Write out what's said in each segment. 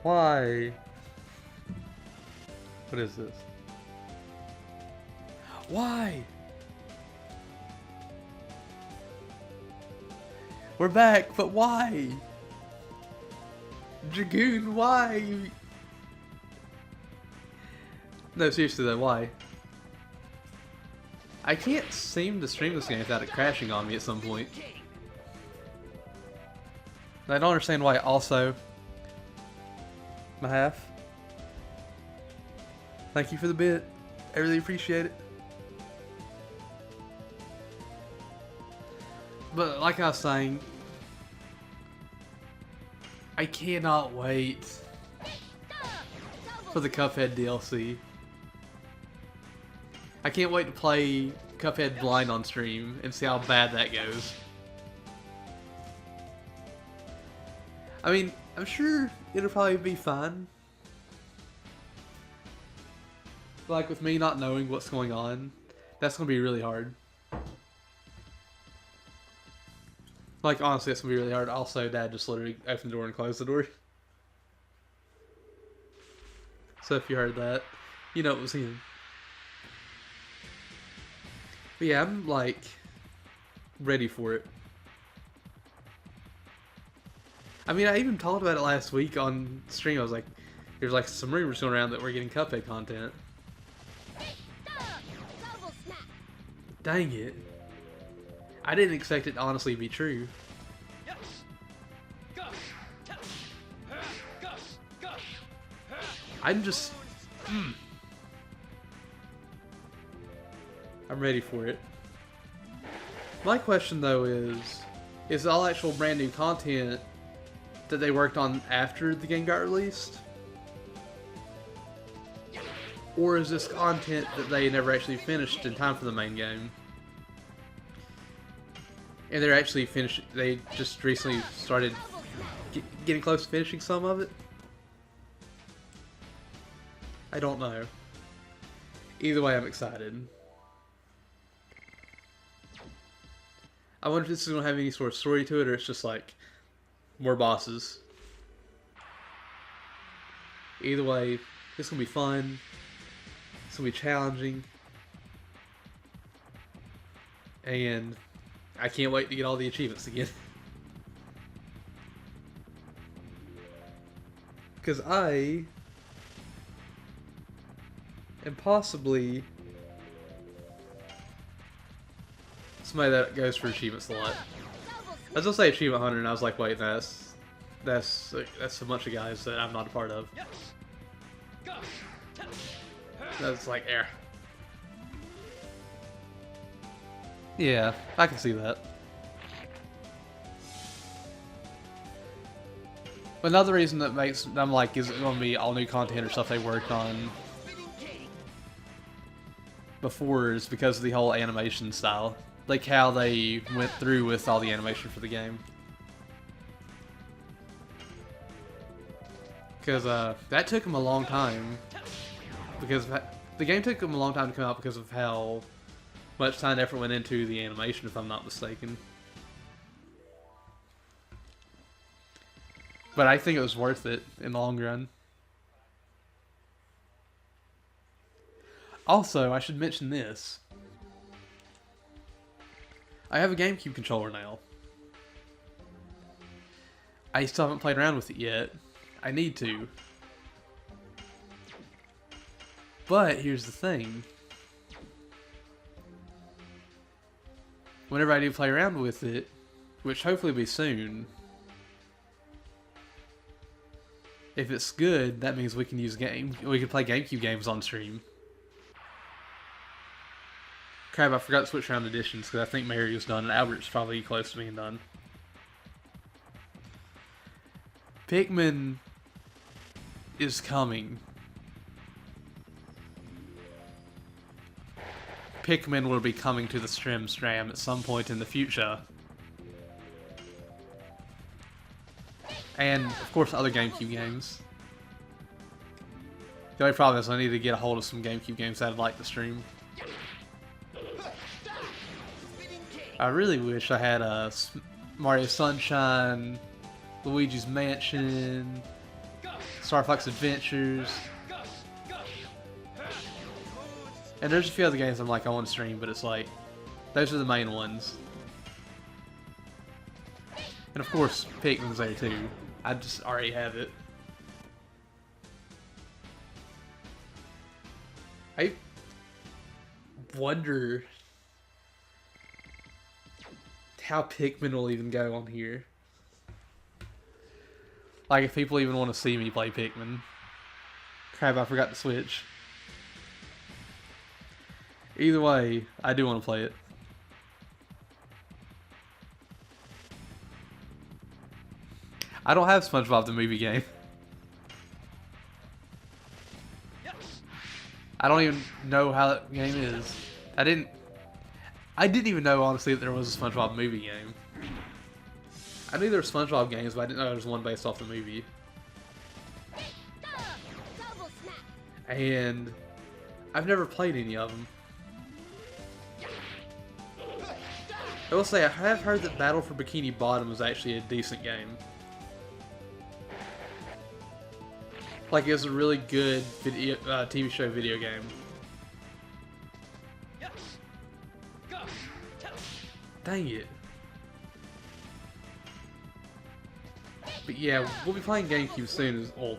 Why? What is this? Why? We're back, but why? Dragoon, why? No, seriously though, why? I can't seem to stream this game without it crashing on me at some point. I don't understand why. Also, my half. Thank you for the bit. I really appreciate it. But like I was saying, I cannot wait for the Cuphead DLC. I can't wait to play Cuphead blind on stream and see how bad that goes. I mean, I'm sure it'll probably be fine. But like with me not knowing what's going on, that's gonna be really hard. Like honestly, that's gonna be really hard. Also, Dad just literally opened the door and closed the door. So if you heard that, you know it was him. But yeah, I'm like ready for it. I mean, I even talked about it last week on stream. I was like, there's like some rumors going around that we're getting Cuphead content. Dang it. I didn't expect it to honestly be true. I'm just... I'm ready for it. My question though is all actual brand new content that they worked on after the game got released? Or is this content that they never actually finished in time for the main game? And they're actually finished, they just recently started getting close to finishing some of it? I don't know. Either way, I'm excited. I wonder if this is going to have any sort of story to it, or it's just like more bosses. Either way, it's going to be fun. It's going to be challenging. And I can't wait to get all the achievements again. Because I am possibly somebody that goes for achievements a lot. I was gonna say achievement hunter, and I was like, wait, that's a bunch of guys that I'm not a part of. That's like air. Yeah, I can see that. Another reason that makes I'm like, is it going to be all new content or stuff they worked on before, is because of the whole animation style. Like how they went through with all the animation for the game. Because that took them a long time. Because the game took them a long time to come out because of how much time and effort went into the animation, if I'm not mistaken. But I think it was worth it in the long run. Also, I should mention this. I have a GameCube controller now. I still haven't played around with it yet. I need to. But here's the thing. Whenever I do play around with it, which hopefully will be soon, if it's good, that means we can use we can play GameCube games on stream. Crap, I forgot to switch around editions because I think Mario's done and Albert's probably close to being done. Pikmin is coming. Pikmin will be coming to the stream at some point in the future. And, of course, other GameCube games. The only problem is I need to get a hold of some GameCube games that I'd like to stream. I really wish I had Mario Sunshine, Luigi's Mansion, Star Fox Adventures. And there's a few other games I'm like on stream, but it's like, those are the main ones. And of course, Pikmin's there too. I just already have it. I wonder how Pikmin will even go on here. Like, if people even want to see me play Pikmin. Crap, I forgot to switch. Either way, I do want to play it. I don't have SpongeBob the movie game. I don't even know how that game is. I didn't even know, honestly, that there was a SpongeBob movie game. I knew there were SpongeBob games, but I didn't know there was one based off the movie. And I've never played any of them. I will say, I have heard that Battle for Bikini Bottom was actually a decent game. Like, it was a really good video, TV show video game. Dang it. But yeah, we'll be playing GameCube soon. Well,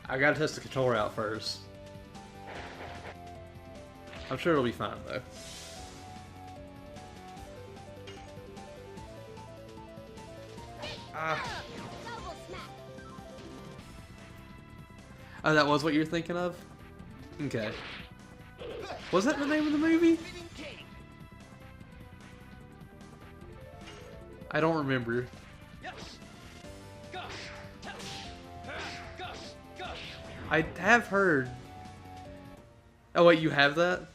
I gotta test the controller out first. I'm sure it'll be fine though. Oh, that was what you were thinking of? Okay. Was that the name of the movie? I don't remember. I have heard... Oh wait, you have that?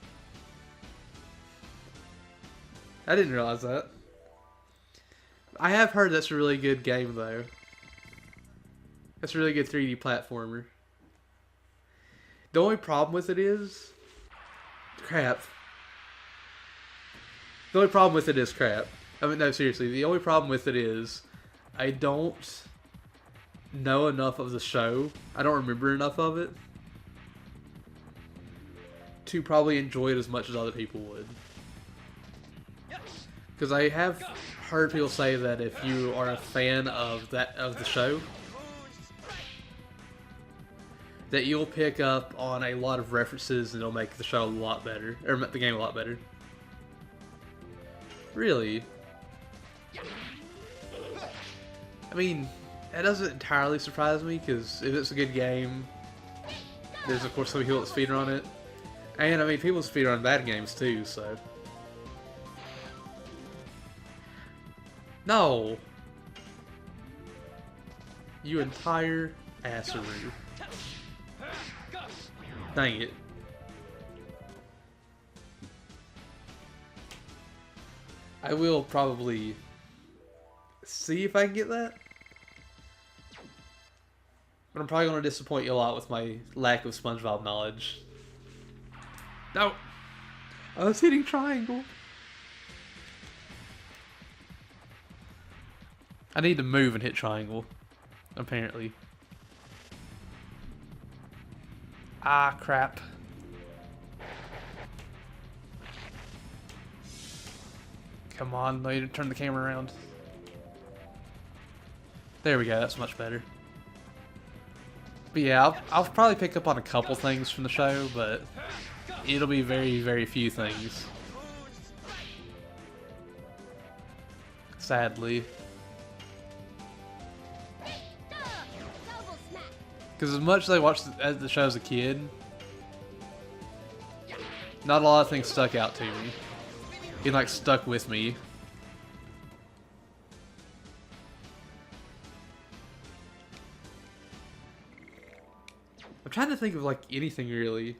I didn't realize that. I have heard that's a really good game though. That's a really good 3D platformer. The only problem with it is... crap. The only problem with it is crap. I mean, no, seriously. The only problem with it is... I don't know enough of the show. I don't remember enough of it to probably enjoy it as much as other people would. Because I have heard people say that if you are a fan of the show, that you'll pick up on a lot of references and it'll make the show a lot better, or the game a lot better. Really? I mean, that doesn't entirely surprise me, because if it's a good game, there's of course some people that speedrun it. And I mean, people speedrun bad games too, so. No! You entire asseroo. Dang it. I will probably see if I can get that. But I'm probably going to disappoint you a lot with my lack of SpongeBob knowledge. No! I was hitting triangle. I need to move and hit triangle, apparently. Ah, crap. Come on, I need to turn the camera around. There we go, that's much better. But yeah, I'll probably pick up on a couple things from the show, but it'll be very, very few things. Sadly. Because as much as I watched the show as a kid, not a lot of things stuck out to me. It like stuck with me. I'm trying to think of like anything really.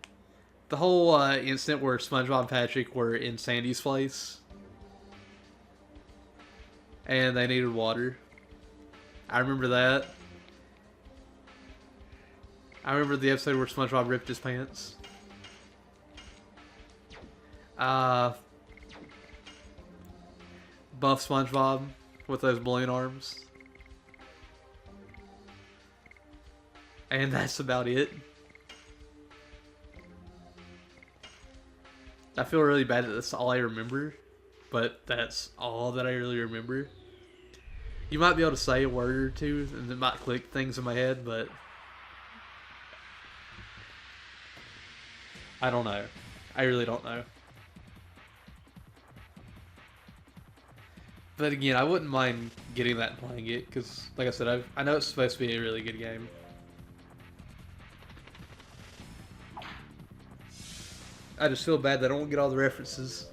The whole incident where SpongeBob and Patrick were in Sandy's place and they needed water. I remember that. I remember the episode where SpongeBob ripped his pants. Buff SpongeBob with those balloon arms. And that's about it. I feel really bad that that's all I remember, but that's all that I really remember. You might be able to say a word or two, and it might click things in my head, but I don't know. I really don't know. But again, I wouldn't mind getting that and playing it, because, like I said, I know it's supposed to be a really good game. I just feel bad that I don't get all the references.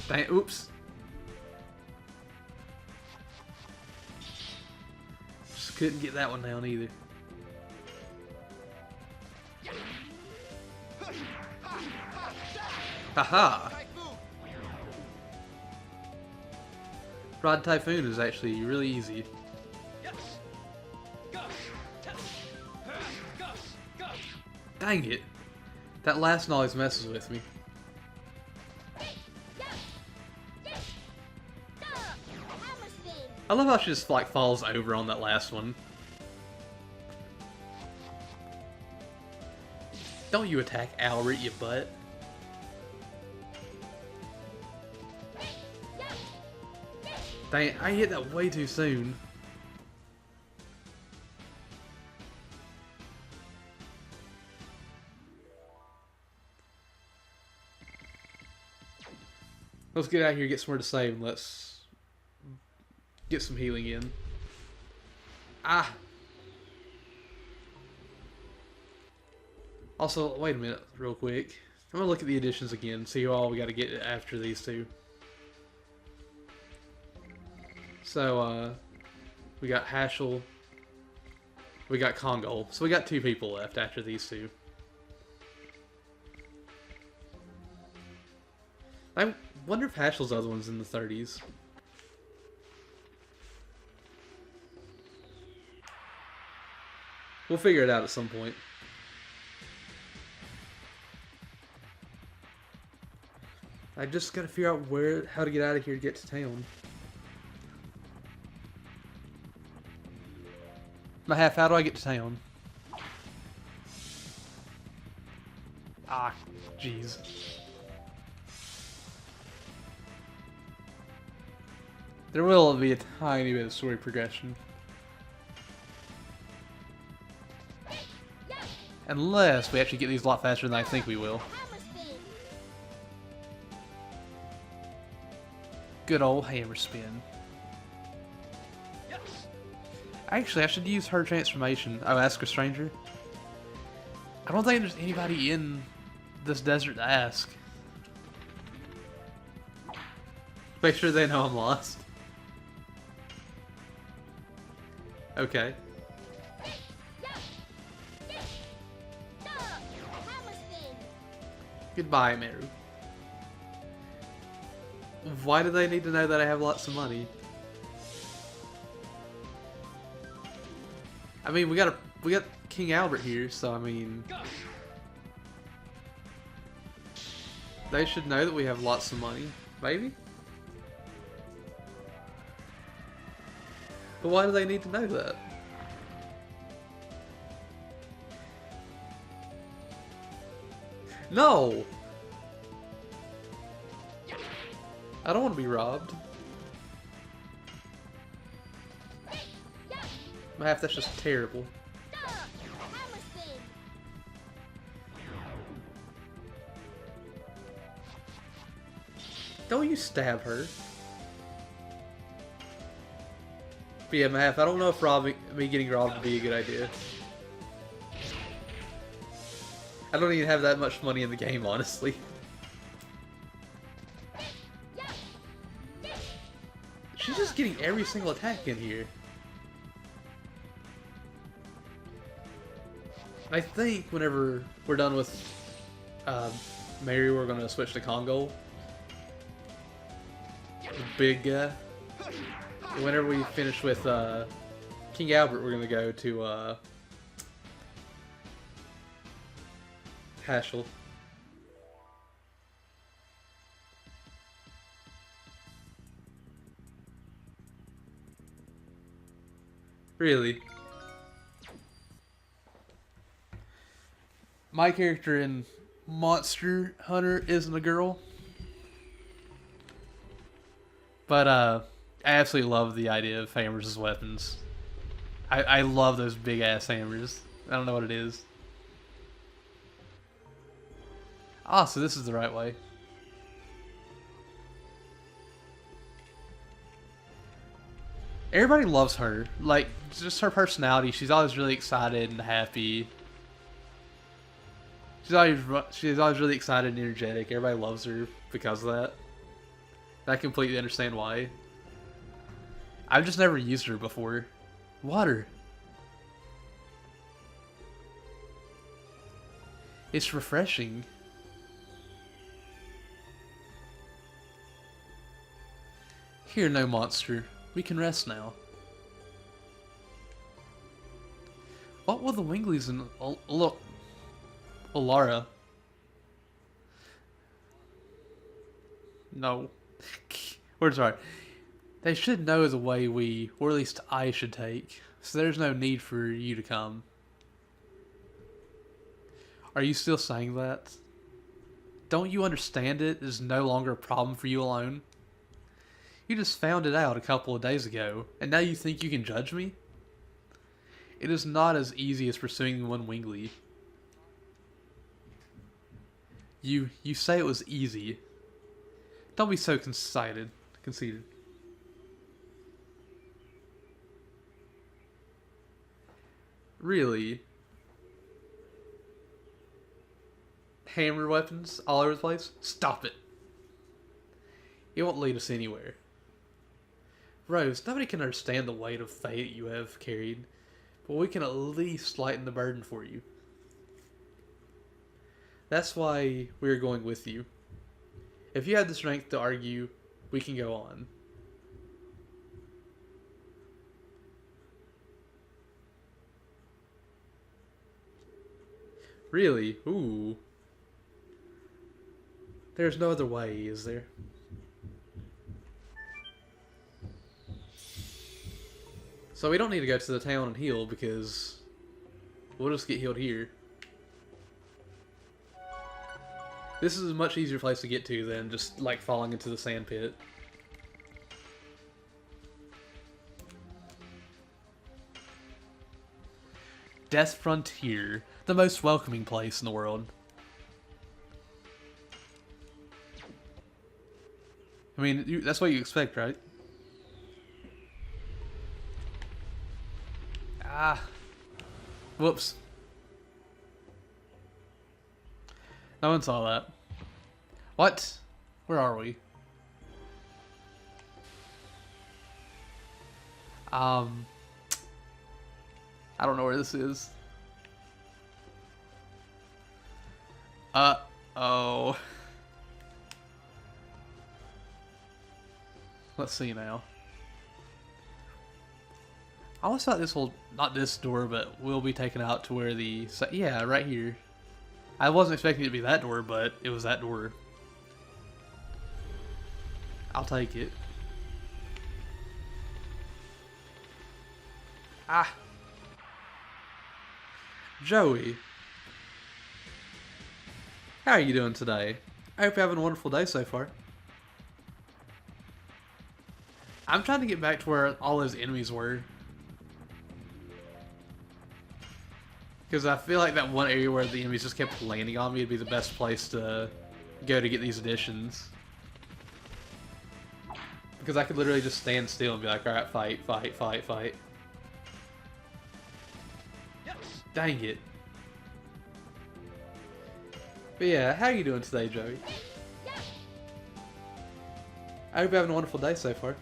Dang, oops. Just couldn't get that one down either. Haha! Rod Typhoon is actually really easy. Dang it! That last one always messes with me. I love how she just like falls over on that last one. Don't you attack Albert, you butt. Dang it, I hit that way too soon. Let's get out here, get somewhere to save, and let's get some healing in. Ah! Also, wait a minute, real quick. I'm gonna look at the additions again, see who all we gotta get after these two. So, we got Haschel, we got Kongol, so we got 2 people left after these two. I wonder if Haschel's other one's in the 30s. We'll figure it out at some point. I just gotta figure out how to get out of here to get to town. How do I get to town? Ah, jeez. There will be a tiny bit of story progression. Unless we actually get these a lot faster than I think we will. Good old hammer spin. Actually, I should use her transformation. Oh, ask a stranger? I don't think there's anybody in this desert to ask. Make sure they know I'm lost. Okay. Goodbye, Meru. Why do they need to know that I have lots of money? I mean, we got King Albert here, so I mean, they should know that we have lots of money, maybe. But why do they need to know that? No! I don't want to be robbed. That's just terrible. Don't you stab her. But yeah, Math, I don't know if me getting robbed would be a good idea. I don't even have that much money in the game, honestly. She's just getting every single attack in here. I think whenever we're done with Mary, we're going to switch to Kongol. The big guy. And whenever we finish with King Albert, we're going to go to Haschel. Really. My character in Monster Hunter isn't a girl. But I absolutely love the idea of hammers as weapons. I love those big ass hammers. I don't know what it is. Ah, so this is the right way. Everybody loves her. Like, just her personality. She's always really excited and happy. She's always really excited and energetic. Everybody loves her because of that. I completely understand why. I've just never used her before. Water. It's refreshing. Here, no monster. We can rest now. What will the Winglies and Alara? No. Words are. They should know the way we, or at least I, should take. So there's no need for you to come. Are you still saying that? Don't you understand it is no longer a problem for you alone? You just found it out a couple of days ago, and now you think you can judge me? It is not as easy as pursuing one Wingly. You say it was easy. Don't be so conceited. Really? Hammer weapons all over the place? Stop it. It won't lead us anywhere. Rose, nobody can understand the weight of fate you have carried, but we can at least lighten the burden for you. That's why we're going with you. If you have the strength to argue, we can go on. Really? Ooh. There's no other way, is there? So we don't need to go to the town and heal because we'll just get healed here. This is a much easier place to get to than just like falling into the sand pit. Death Frontier, the most welcoming place in the world. I mean, that's what you expect, right? Ah. Whoops. No one saw that. What? Where are we? I don't know where this is. Uh-oh. Let's see now. I always thought this will, not this door, but will be taken out to where the, yeah, right here. I wasn't expecting it to be that door, but it was that door. I'll take it. Ah. Joey. How are you doing today? I hope you're having a wonderful day so far. I'm trying to get back to where all those enemies were. Because I feel like that one area where the enemies just kept landing on me would be the best place to go to get these additions. Because I could literally just stand still and be like, alright, fight, fight, fight, fight. Dang it. But yeah, how are you doing today, Joey? I hope you're having a wonderful day so far.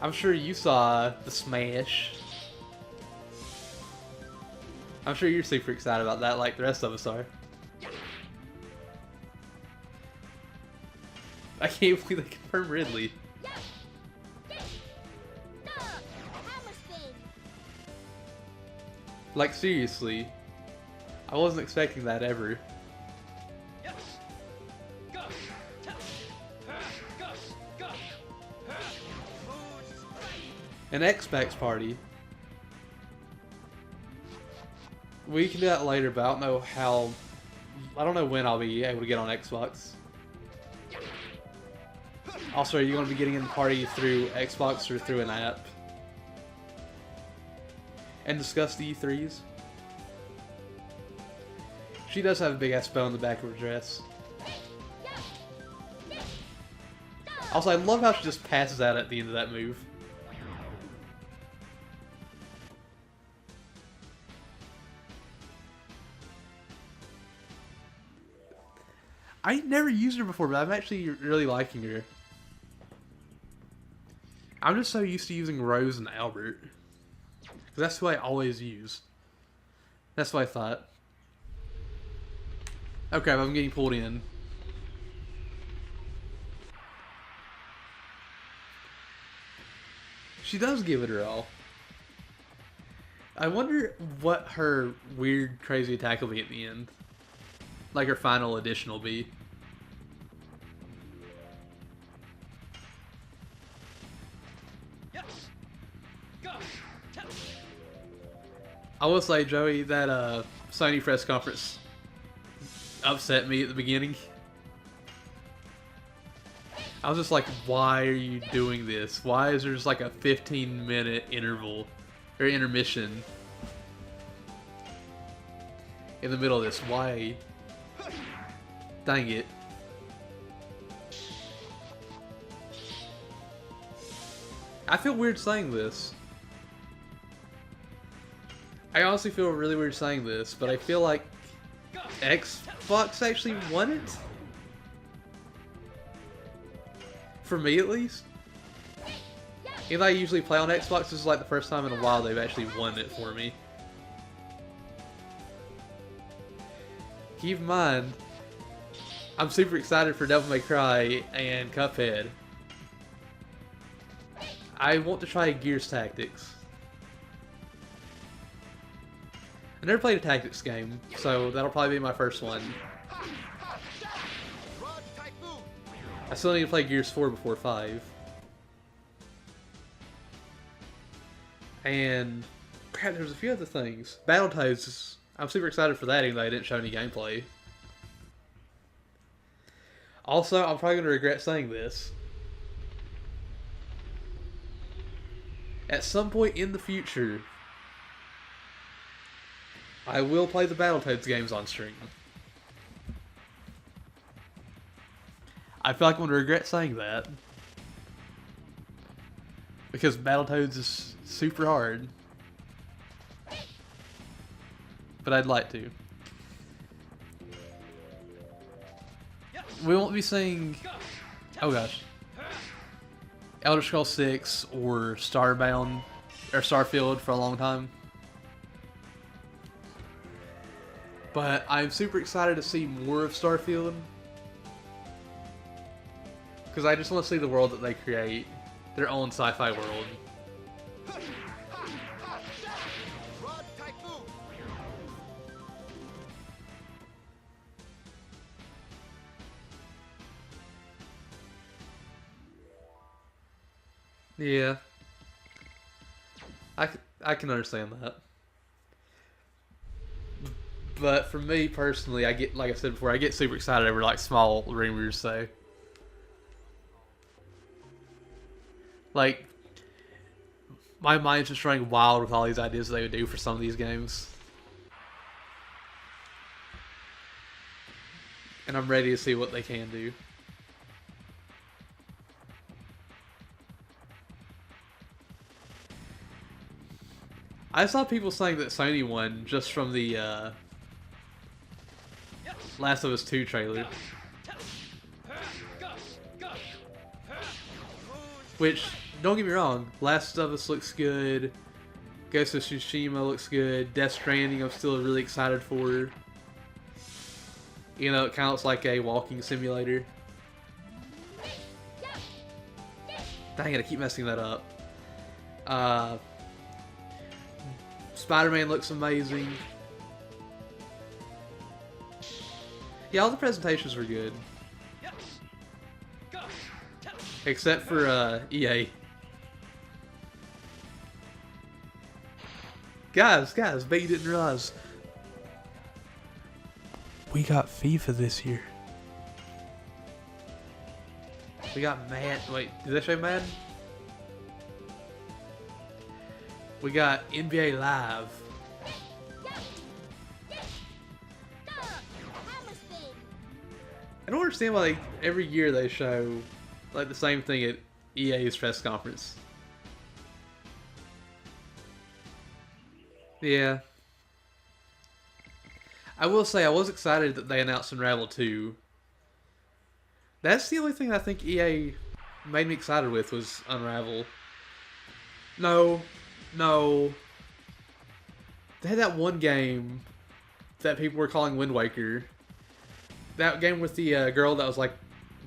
I'm sure you saw the smash. I'm sure you're super excited about that like the rest of us are. I can't believe they confirmed Ridley. Like seriously, I wasn't expecting that ever. An Xbox party. We can do that later, but I don't know how. I don't know when I'll be able to get on Xbox. Also, are you going to be getting in the party through Xbox or through an app? And discuss the E3s. She does have a big ass bow on the back of her dress. Also, I love how she just passes out at the end of that move. I never used her before, but I'm actually really liking her. I'm just so used to using Rose and Albert. Because that's who I always use. That's what I thought. Okay, I'm getting pulled in. She does give it her all. I wonder what her weird, crazy attack will be at the end. Like her final addition will be. I will say, Joey, that Sony press conference upset me at the beginning. I was just like, why are you doing this? Why is there just like a 15-minute interval or intermission in the middle of this? Why? Dang it. I feel weird saying this. I honestly feel really weird saying this, but I feel like Xbox actually won it. For me, at least. Even though I usually play on Xbox, this is like the first time in a while they've actually won it for me. Keep in mind, I'm super excited for Devil May Cry and Cuphead. I want to try Gears Tactics. I never played a tactics game, so that'll probably be my first one. I still need to play Gears 4 before 5. And crap, there's a few other things. Battletoads, I'm super excited for that, even though I didn't show any gameplay. Also, I'm probably going to regret saying this. At some point in the future, I will play the Battletoads games on stream. I feel like I'm going to regret saying that. Because Battletoads is super hard. But I'd like to. We won't be seeing... Oh gosh. Elder Scrolls 6 or Starbound or Starfield for a long time. But I'm super excited to see more of Starfield. Because I just want to see the world that they create. Their own sci-fi world. Yeah. I can understand that. But for me personally, I get, like I said before, I get super excited over like small rumors, so. Like, my mind's just running wild with all these ideas they would do for some of these games. And I'm ready to see what they can do. I saw people saying that Sony won just from the Last of Us 2 trailer. Which, don't get me wrong, Last of Us looks good, Ghost of Tsushima looks good, Death Stranding I'm still really excited for. You know, it kind of looks like a walking simulator. Dang it, I keep messing that up. Spider-Man looks amazing. Yeah, all the presentations were good. Except for EA. Guys, bet you didn't realize. We got FIFA this year. We got Madden. Wait, did that show Madden? We got NBA Live. I don't understand why every year they show like the same thing at EA's press conference. Yeah. I will say I was excited that they announced Unravel 2. That's the only thing I think EA made me excited with was Unravel. No. They had that one game that people were calling Wind Waker. That game with the girl that was like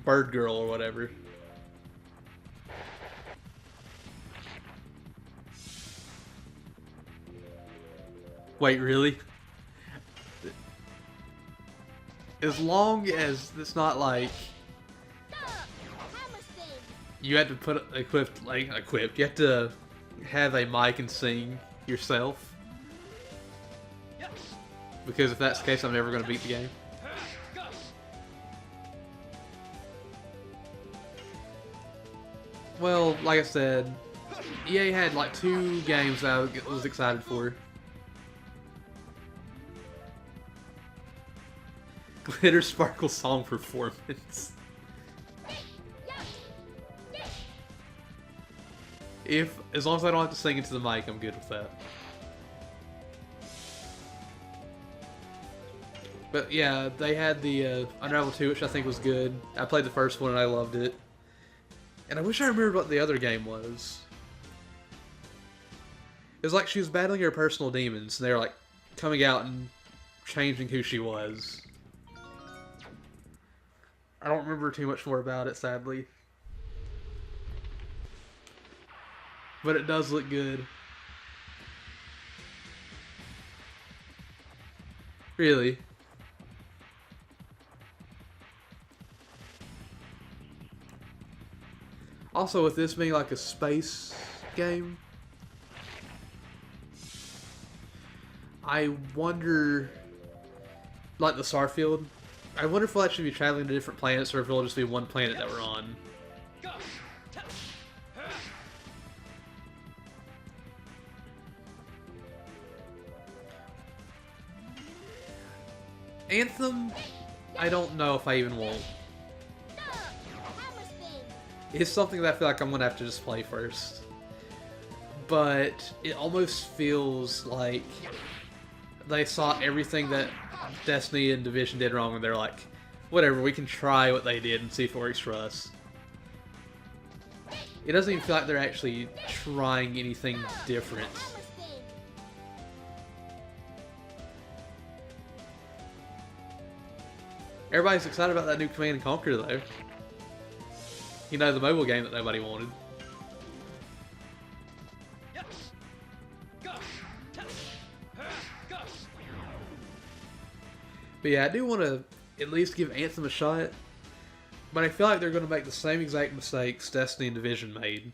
Bird Girl or whatever. Wait, really? As long as it's not like you had to put equipped. You have to have a mic and sing yourself. Because if that's the case, I'm never going to beat the game. Well, like I said, EA had like 2 games that I was excited for. Glitter Sparkle Song Performance. As long as I don't have to sing into the mic, I'm good with that. But yeah, they had the Unravel 2, which I think was good. I played the first one and I loved it. And I wish I remembered what the other game was. It was like she was battling her personal demons, and they were like coming out and changing who she was. I don't remember too much more about it, sadly. But it does look good. Really? Also, with this being like a space game, I wonder, like the Starfield, I wonder if we'll actually be traveling to different planets or if it'll just be one planet that we're on. Anthem, I don't know if I even want. It's something that I feel like I'm going to have to just play first. But it almost feels like they saw everything that Destiny and Division did wrong and they're like, whatever, we can try what they did and see if it works for us. It doesn't even feel like they're actually trying anything different. Everybody's excited about that new Command & Conquer though. You know, the mobile game that nobody wanted. But yeah, I do want to at least give Anthem a shot. But I feel like they're going to make the same exact mistakes Destiny and Division made.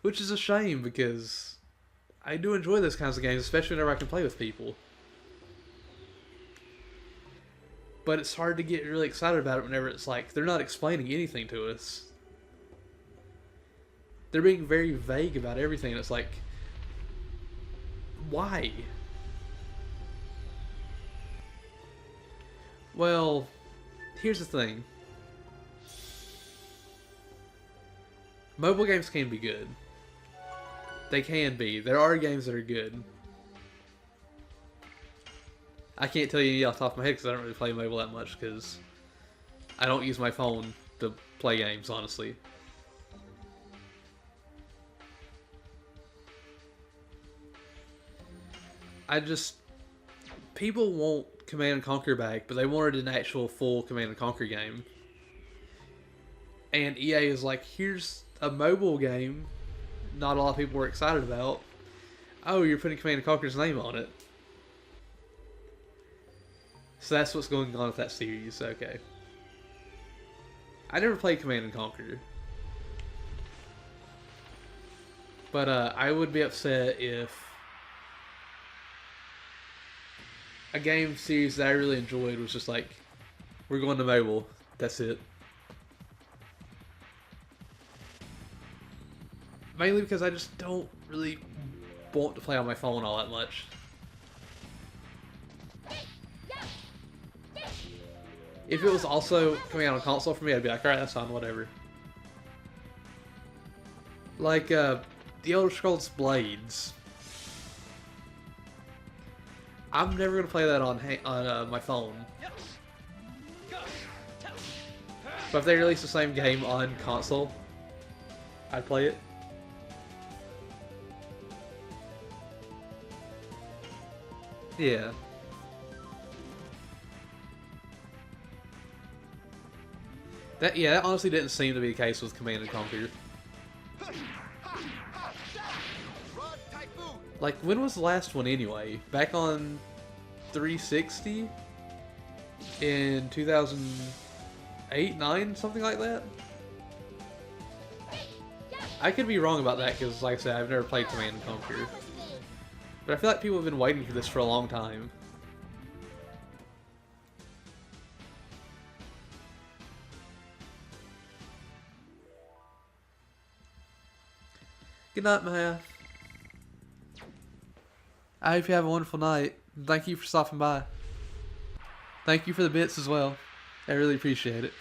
Which is a shame because I do enjoy those kinds of games, especially whenever I can play with people. But it's hard to get really excited about it whenever it's like, they're not explaining anything to us. They're being very vague about everything, and it's like, why? Well, here's the thing. Mobile games can be good. They can be. There are games that are good. I can't tell you any off the top of my head because I don't really play mobile that much because I don't use my phone to play games, honestly. People want Command & Conquer back, but they wanted an actual full Command & Conquer game. And EA is like, here's a mobile game not a lot of people were excited about. Oh, you're putting Command & Conquer's name on it. So that's what's going on with that series, okay. I never played Command & Conquer. But I would be upset if a game series that I really enjoyed was just like, we're going to mobile. That's it. Mainly because I just don't really want to play on my phone all that much. If it was also coming out on console for me, I'd be like, alright, that's fine, whatever. Like, The Elder Scrolls Blades. I'm never gonna play that on my phone. But if they release the same game on console, I'd play it. Yeah. That honestly didn't seem to be the case with Command and Conquer. Like, when was the last one anyway? Back on 360? In 2008, 9, something like that? I could be wrong about that because, like I said, I've never played Command and Conquer. But I feel like people have been waiting for this for a long time. Good night, Maya. I hope you have a wonderful night. Thank you for stopping by. Thank you for the bits as well. I really appreciate it.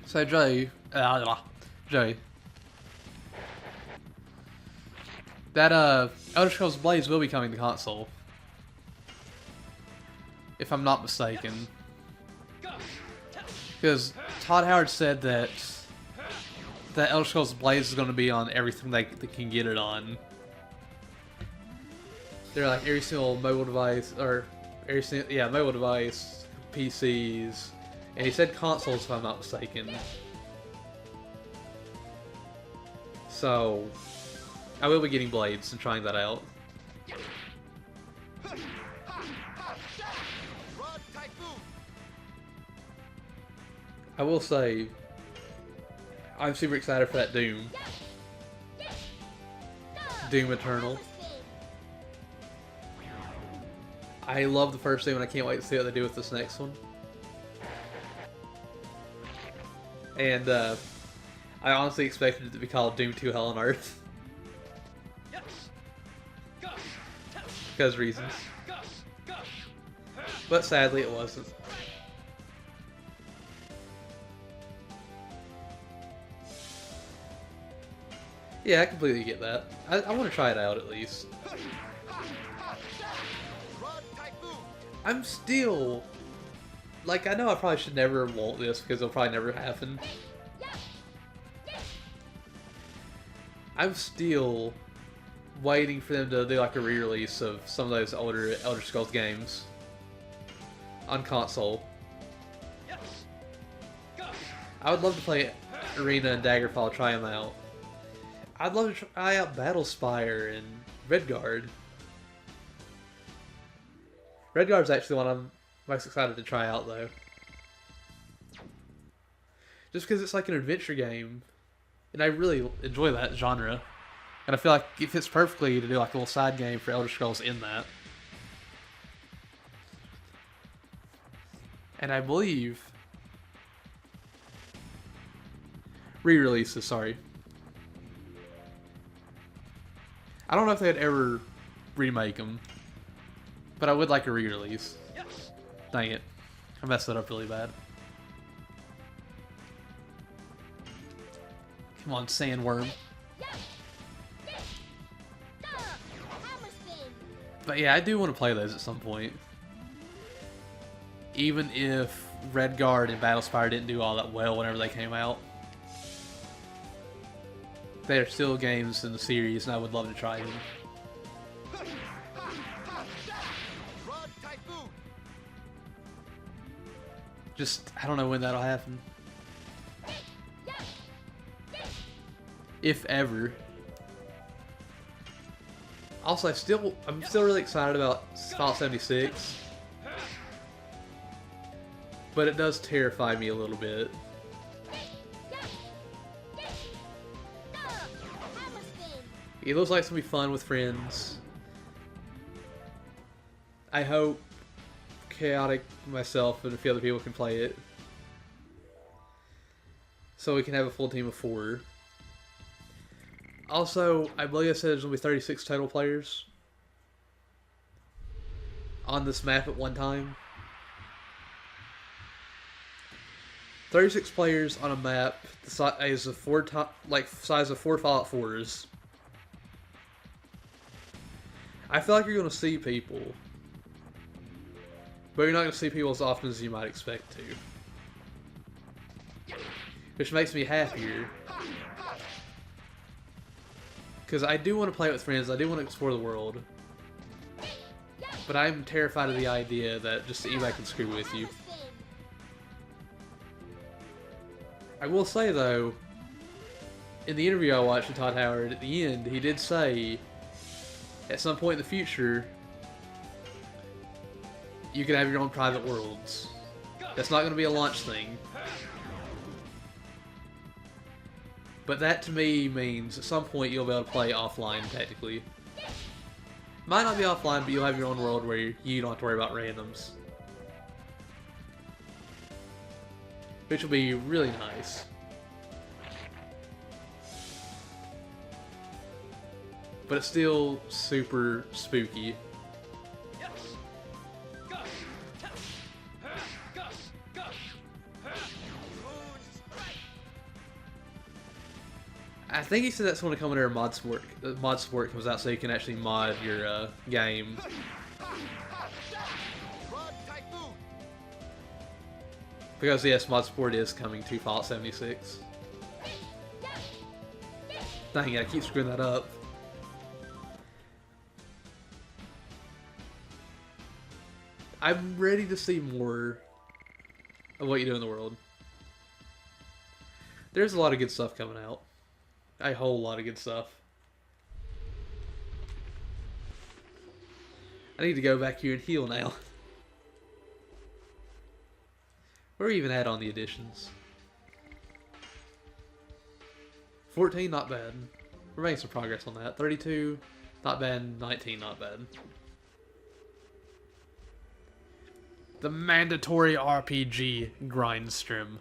So Joey, that Elder Scrolls Blades will be coming to console, if I'm not mistaken, because Todd Howard said that Elder Scrolls Blades is going to be on everything they can get it on. They're like every single mobile device, or mobile device, PCs. And he said consoles, if I'm not mistaken. So, I will be getting Blades and trying that out. I will say, I'm super excited for that Doom. Doom Eternal. I love the first Doom and I can't wait to see what they do with this next one. And I honestly expected it to be called Doom 2 Hell on Earth. Because reasons. But sadly it wasn't. Yeah, I completely get that. I want to try it out at least. I'm still... Like, I know I probably should never want this because it'll probably never happen. I'm still waiting for them to do like a re-release of some of those older Elder Scrolls games on console. I would love to play Arena and Daggerfall, try them out. I'd love to try out Battlespire and Redguard. Redguard's actually one I'm most excited to try out, though. Just because it's like an adventure game, and I really enjoy that genre. And I feel like it fits perfectly to do like a little side game for Elder Scrolls in that. And I believe... re-releases, sorry. I don't know if they'd ever remake them, but I would like a re-release. Dang it. I messed that up really bad. Come on, sandworm. But yeah, I do want to play those at some point. Even if Redguard and Battlespire didn't do all that well whenever they came out. They are still games in the series, and I would love to try them. Just, I don't know when that'll happen. If ever. Also, I'm still really excited about Fallout 76, but it does terrify me a little bit. It looks like it's gonna be fun with friends. I hope Chaotic, myself, and a few other people can play it, so we can have a full team of 4. Also, I believe I said there's going to be 36 total players on this map at one time. 36 players on a map the size of size of 4 Fallout 4s. I feel like you're going to see people, but you're not going to see people as often as you might expect to, which makes me happier. Because I do want to play it with friends, I do want to explore the world. But I'm terrified of the idea that just anybody can screw with you. I will say though, in the interview I watched with Todd Howard, at the end, he did say, at some point in the future, you can have your own private worlds. That's not going to be a launch thing. But that to me means at some point you'll be able to play offline, technically. Might not be offline, but you'll have your own world where you don't have to worry about randoms. Which will be really nice. But it's still super spooky. I think he said that's going to come whenever mod support comes out, so you can actually mod your game. Because yes, mod support is coming to Fallout 76. Dang it, I keep screwing that up. I'm ready to see more of what you do in the world. There's a lot of good stuff coming out. A whole lot of good stuff. I need to go back here and heal now. Where are we even at on the additions? 14, not bad. We're making some progress on that. 32, not bad. 19, not bad. The mandatory RPG grind stream.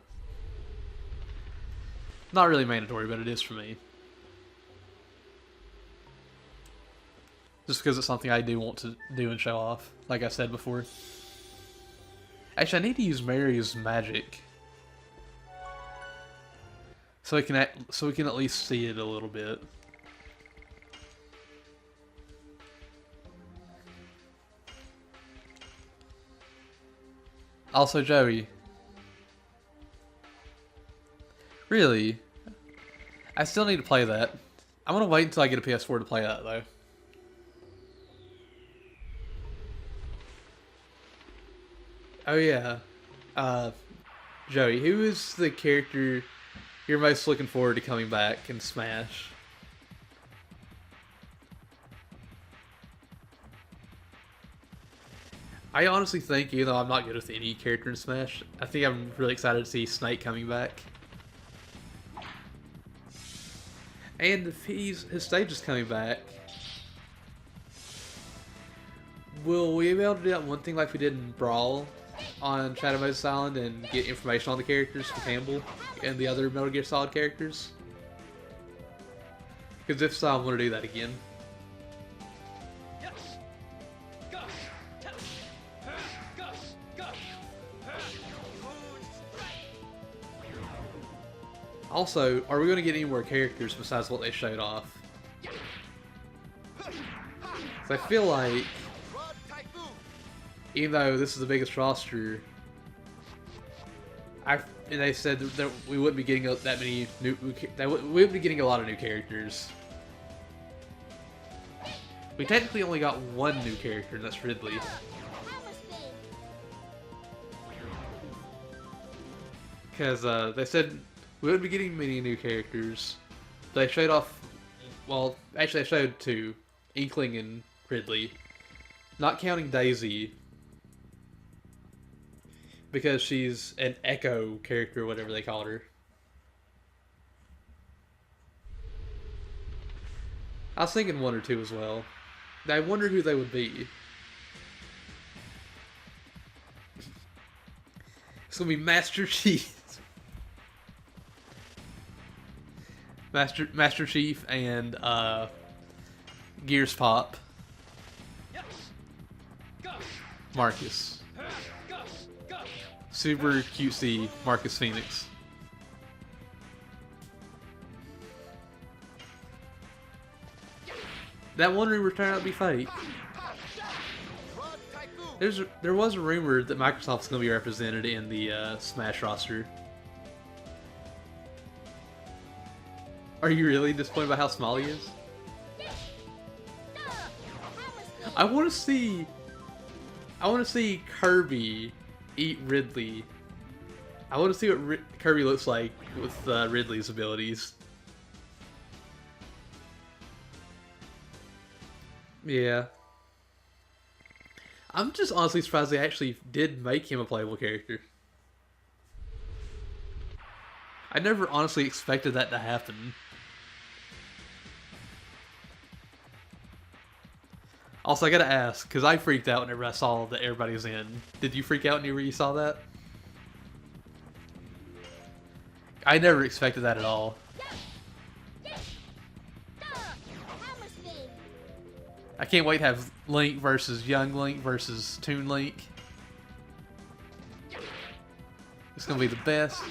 Not really mandatory, but it is for me. Just because it's something I do want to do and show off, like I said before. Actually, I need to use Mary's magic, so we can at least see it a little bit. Also, Joey. Really? I still need to play that. I'm gonna wait until I get a PS4 to play that, though. Oh yeah. Joey, who is the character you're most looking forward to coming back in Smash? I honestly think, even though I'm not good with any character in Smash, I think I'm really excited to see Snake coming back. And if his stage is coming back, will we be able to do that one thing like we did in Brawl on Shadow Moses Island and get information on the characters for Campbell and the other Metal Gear Solid characters? Because if so, I want to do that again. Also, are we going to get any more characters besides what they showed off? So I feel like, even though this is the biggest roster, and they said that we wouldn't be getting that many new. We wouldn't be getting a lot of new characters. We technically only got one new character, and that's Ridley. Because they said we wouldn't be getting many new characters. They showed off. Well, actually, they showed 2. Inkling and Ridley. Not counting Daisy. Because she's an Echo character, whatever they called her. I was thinking 1 or 2 as well. I wonder who they would be. It's gonna be Master Chief. Master Chief and Gears Pop. Marcus. Super cutesy Marcus Phoenix. That one rumor turned out to be fake. There was a rumor that Microsoft's going to be represented in the Smash roster. Are you really disappointed by how small he is? I want to see Kirby eat Ridley. I want to see what Kirby looks like with Ridley's abilities. Yeah. I'm just honestly surprised they actually did make him a playable character. I never honestly expected that to happen. Also, I gotta ask, because I freaked out whenever I saw that everybody was in. Did you freak out whenever you saw that? I never expected that at all. I can't wait to have Link versus Young Link versus Toon Link. It's gonna be the best.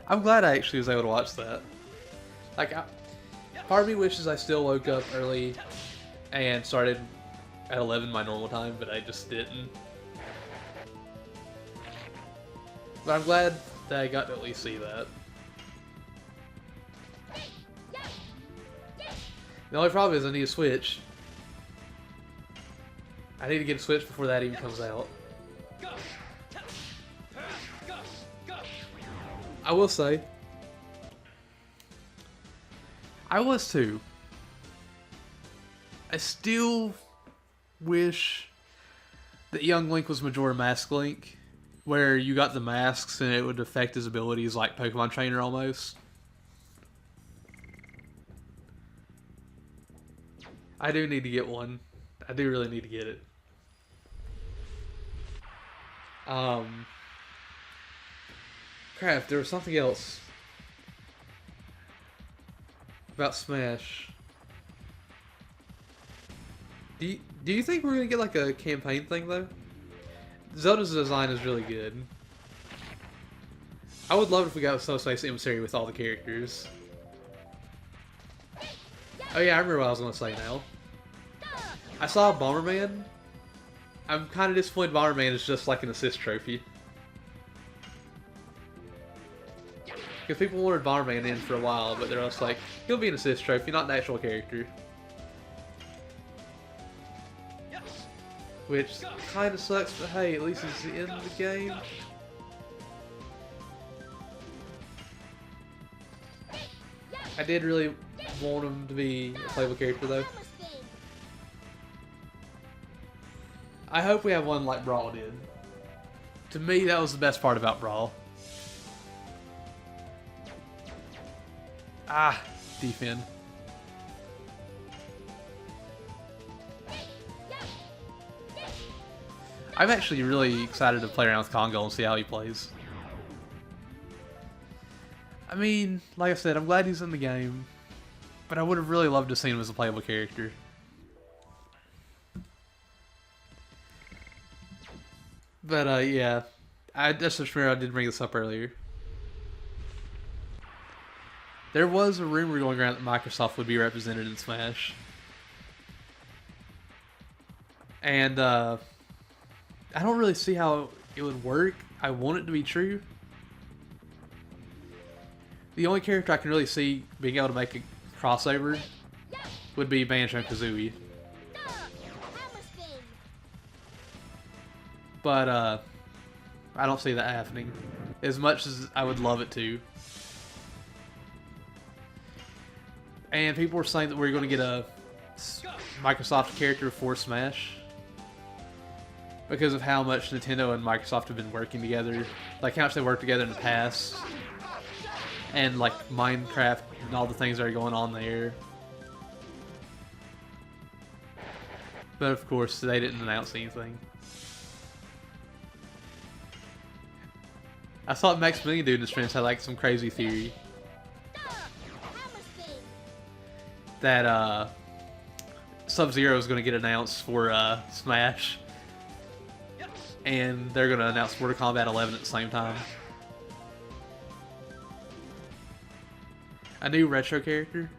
I'm glad I actually was able to watch that. Like, part of me wishes I still woke up early and started at 11 my normal time, but I just didn't. But I'm glad that I got to at least see that. The only problem is I need a Switch. I need to get a Switch before that even comes out. I will say, I was too. I still wish that Young Link was Majora Mask Link, where you got the masks and it would affect his abilities like Pokemon Trainer almost. I do need to get one. I do really need to get it. Crap, there was something else about Smash. Do you think we're gonna get like a campaign thing though? Zelda's design is really good. I would love it if we got a Snow Space Emissary with all the characters. Oh yeah, I remember what I was gonna say now. I saw Bomberman. I'm kind of disappointed Bomberman is just like an assist trophy. Because people wanted Bomberman in for a while, but they're just like, he'll be an assist trophy, not an actual character. Which kind of sucks, but hey, at least he's in the game. I did really want him to be a playable character though. I hope we have one like Brawl did. To me, that was the best part about Brawl. Ah, defend. I'm actually really excited to play around with Congo and see how he plays. I mean, like I said, I'm glad he's in the game, but I would have really loved to see him as a playable character. But yeah, I just remember I did bring this up earlier. There was a rumor going around that Microsoft would be represented in Smash. And I don't really see how it would work. I want it to be true. The only character I can really see being able to make a crossover would be Banjo-Kazooie. But I don't see that happening. As much as I would love it to. And people were saying that we're going to get a Microsoft character for Smash because of how much Nintendo and Microsoft have been working together, like how much they worked together in the past, and like Minecraft and all the things that are going on there. But of course, they didn't announce anything. I thought Maximilian Dude and his friends had like some crazy theory that Sub-Zero is going to get announced for Smash, and they're going to announce Mortal Kombat 11 at the same time. A new retro character?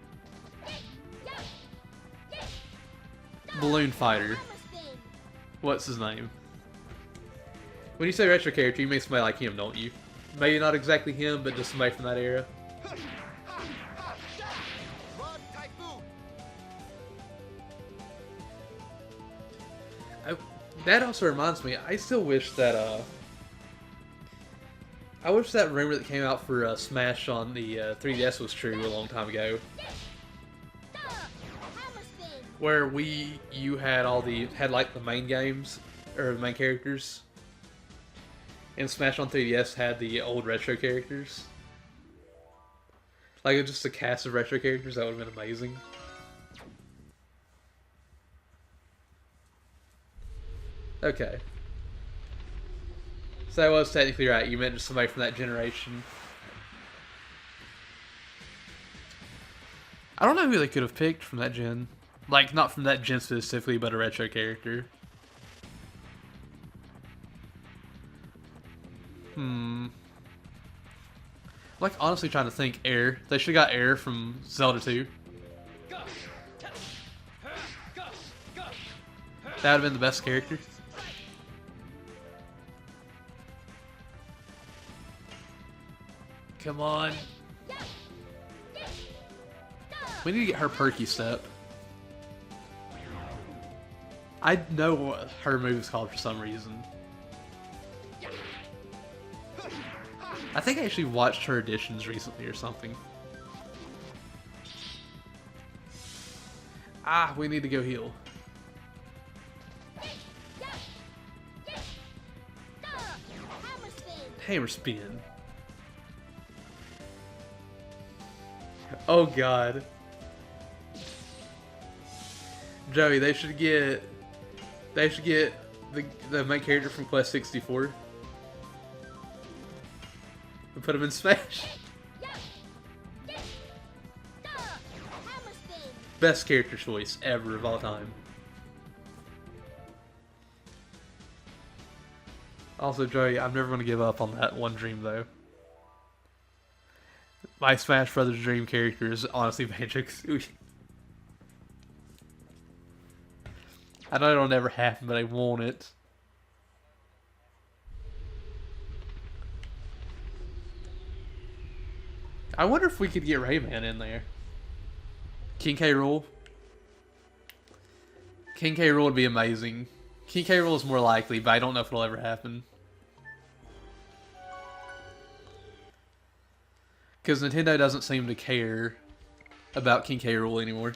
Balloon Fighter. What's his name? When you say retro character, you mean somebody like him, don't you? Maybe not exactly him, but just somebody from that era. That also reminds me, I still wish that, I wish that rumor that came out for Smash on the 3DS was true a long time ago. Where you had like the main games, or the main characters. And Smash on 3DS had the old retro characters. Like, just a cast of retro characters, that would have been amazing. Okay. So that was technically right. You meant just somebody from that generation. I don't know who they could have picked from that gen. Like, not from that gen specifically, but a retro character. Like, honestly trying to think. Air. They should have got Air from Zelda 2. That would have been the best character. Come on. We need to get her Perky Step. I know what her move is called for some reason. I think I actually watched her editions recently or something. Ah, we need to go heal. Hammer spin. Oh god. Joey, they should get the main character from Quest 64 and put him in Smash. Best character choice ever of all time. Also, Joey, I'm never going to give up on that one dream, though. My Smash Brothers dream character is honestly Banjo-Kazooie. I know it'll never happen, but I want it. I wonder if we could get Rayman in there. King K. Rool. King K. Rool would be amazing. King K. Rool is more likely, but I don't know if it'll ever happen. Because Nintendo doesn't seem to care about King K. Rool anymore.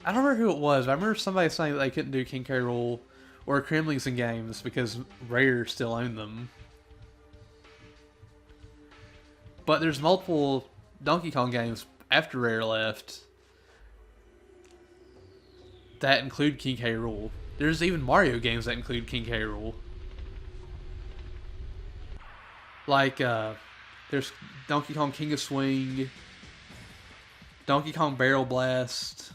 I don't remember who it was, but I remember somebody saying that they couldn't do King K. Rool or Kremlings in games because Rare still owned them. But there's multiple Donkey Kong games after Rare left that include King K. Rool. There's even Mario games that include King K. Rool. Like, there's Donkey Kong King of Swing, Donkey Kong Barrel Blast,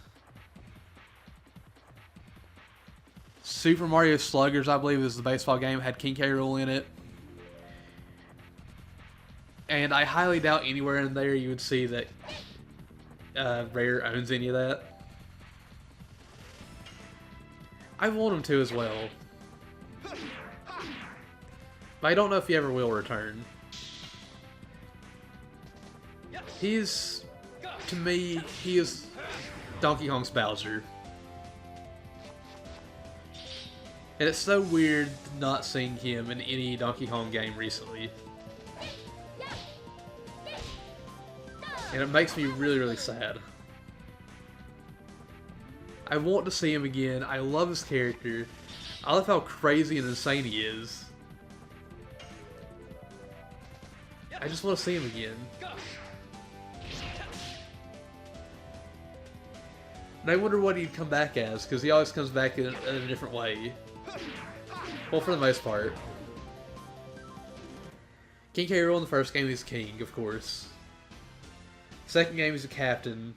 Super Mario Sluggers, I believe is the baseball game, had King K. Rool in it. And I highly doubt anywhere in there you would see that Rare owns any of that. I want him to as well. But I don't know if he ever will return. He's, to me, he is Donkey Kong's Bowser. And it's so weird not seeing him in any Donkey Kong game recently. And it makes me really, really sad. I want to see him again. I love his character. I love how crazy and insane he is. I just want to see him again. And I wonder what he'd come back as, because he always comes back in a different way. Well, for the most part. King K. Rool in the first game, he's king, of course. Second game, he's a captain.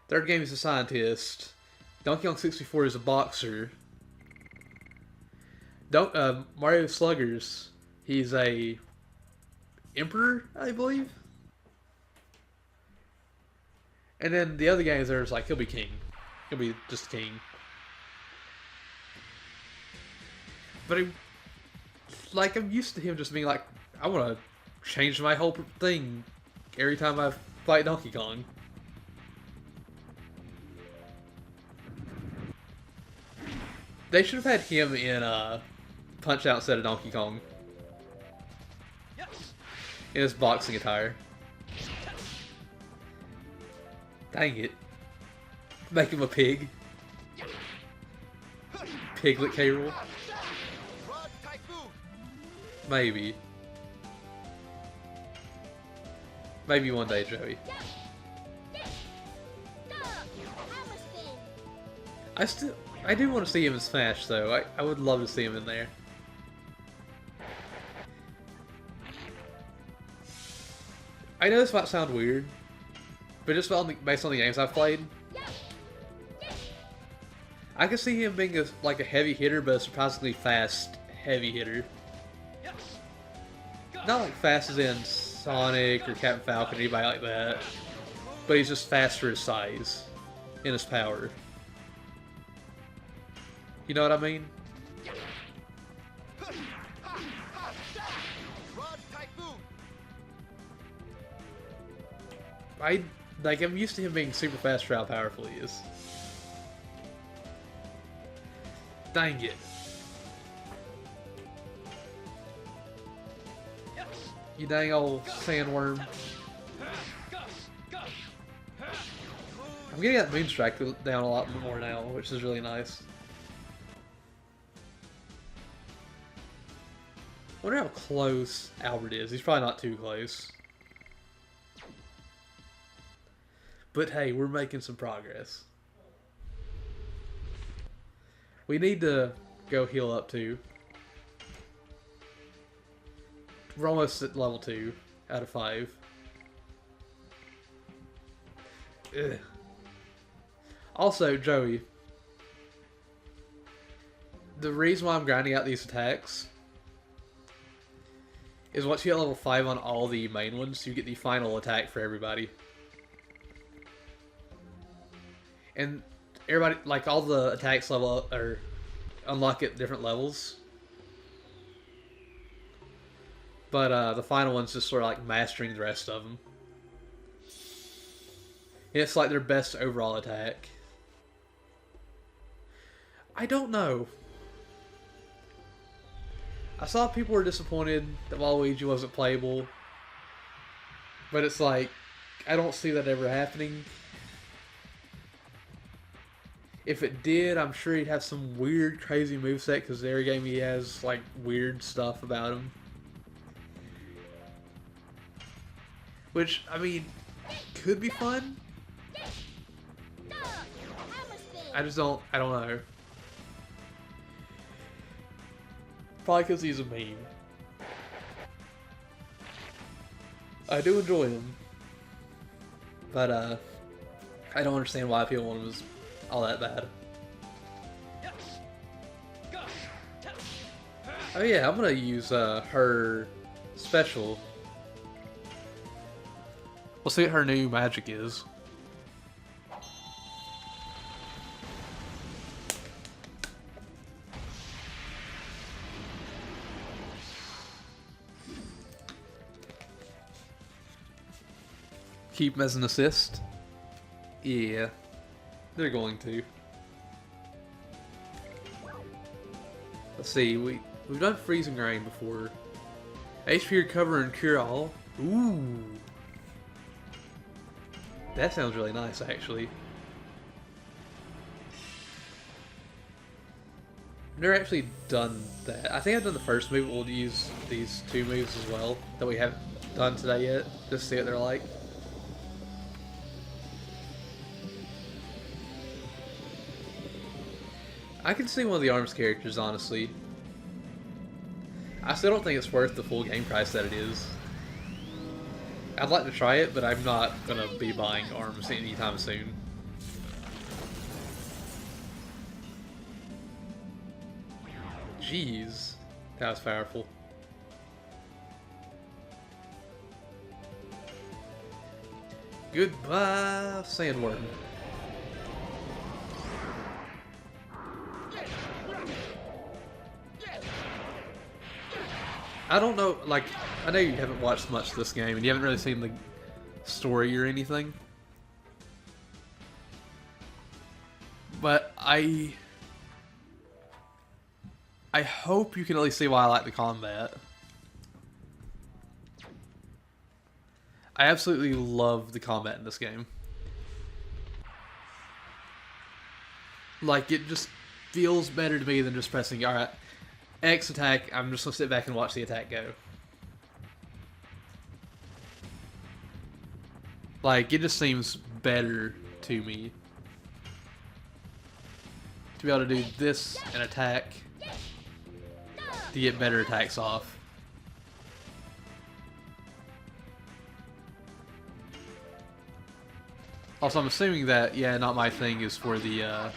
Third game, he's a scientist. Donkey Kong 64 is a boxer. Mario Sluggers, he's a emperor, I believe. And then the other games, there's like, he'll be king. He'll be just king. But I'm used to him just being like, I want to change my whole thing every time I fight Donkey Kong. They should have had him in Punch-Out instead of Donkey Kong. In his boxing attire. Dang it. Make him a pig. Piglet K. Rool. Maybe. Maybe one day, Joey. I do want to see him in Smash, though. I would love to see him in there. I know this might sound weird, but just based on the games I've played, I can see him being like a heavy hitter, but a surprisingly fast heavy hitter. Not like fast as in Sonic or Captain Falcon or anybody like that, but he's just fast for his size and his power. You know what I mean? I'm used to him being super fast for how powerful he is. Dang it. You dang old sandworm. I'm getting that Moonstrike down a lot more now, which is really nice. I wonder how close Albert is. He's probably not too close. But hey, we're making some progress. We need to go heal up too. We're almost at level 2 out of 5. Ugh. Also, Joey, the reason why I'm grinding out these attacks is once you get level 5 on all the main ones, you get the final attack for everybody. And everybody, like, all the attacks level up, or unlock at different levels. But the final one's just sort of like mastering the rest of them. And it's like their best overall attack. I don't know. I saw people were disappointed that Waluigi wasn't playable. But it's like, I don't see that ever happening. If it did, I'm sure he'd have some weird, crazy moveset, because every game he has, like, weird stuff about him. Which, I mean, could be fun. I don't know. Probably because he's a meme. I do enjoy him. But, I don't understand why people want him as all that bad. Oh yeah, I'm gonna use her special. We'll see what her new magic is. Keep him as an assist? Yeah. They're going to. Let's see, we've done Freezing Rain before. HP Recover and Cure All. Ooh. That sounds really nice, actually. I've never actually done that. I think I've done the first move. We'll use these two moves as well that we haven't done today yet. Just to see what they're like. I can see one of the ARMS characters, honestly. I still don't think it's worth the full game price that it is. I'd like to try it, but I'm not gonna be buying ARMS anytime soon. Jeez, that was powerful. Goodbye, Sandworm. I don't know, like, I know you haven't watched much of this game and you haven't really seen the story or anything. But I hope you can at least see why I like the combat. I absolutely love the combat in this game. Like, it just feels better to me than just pressing, alright, X attack, I'm just gonna sit back and watch the attack go. Like, it just seems better to me to be able to do this and attack to get better attacks off. Also, I'm assuming that, yeah, Not My Thing is for the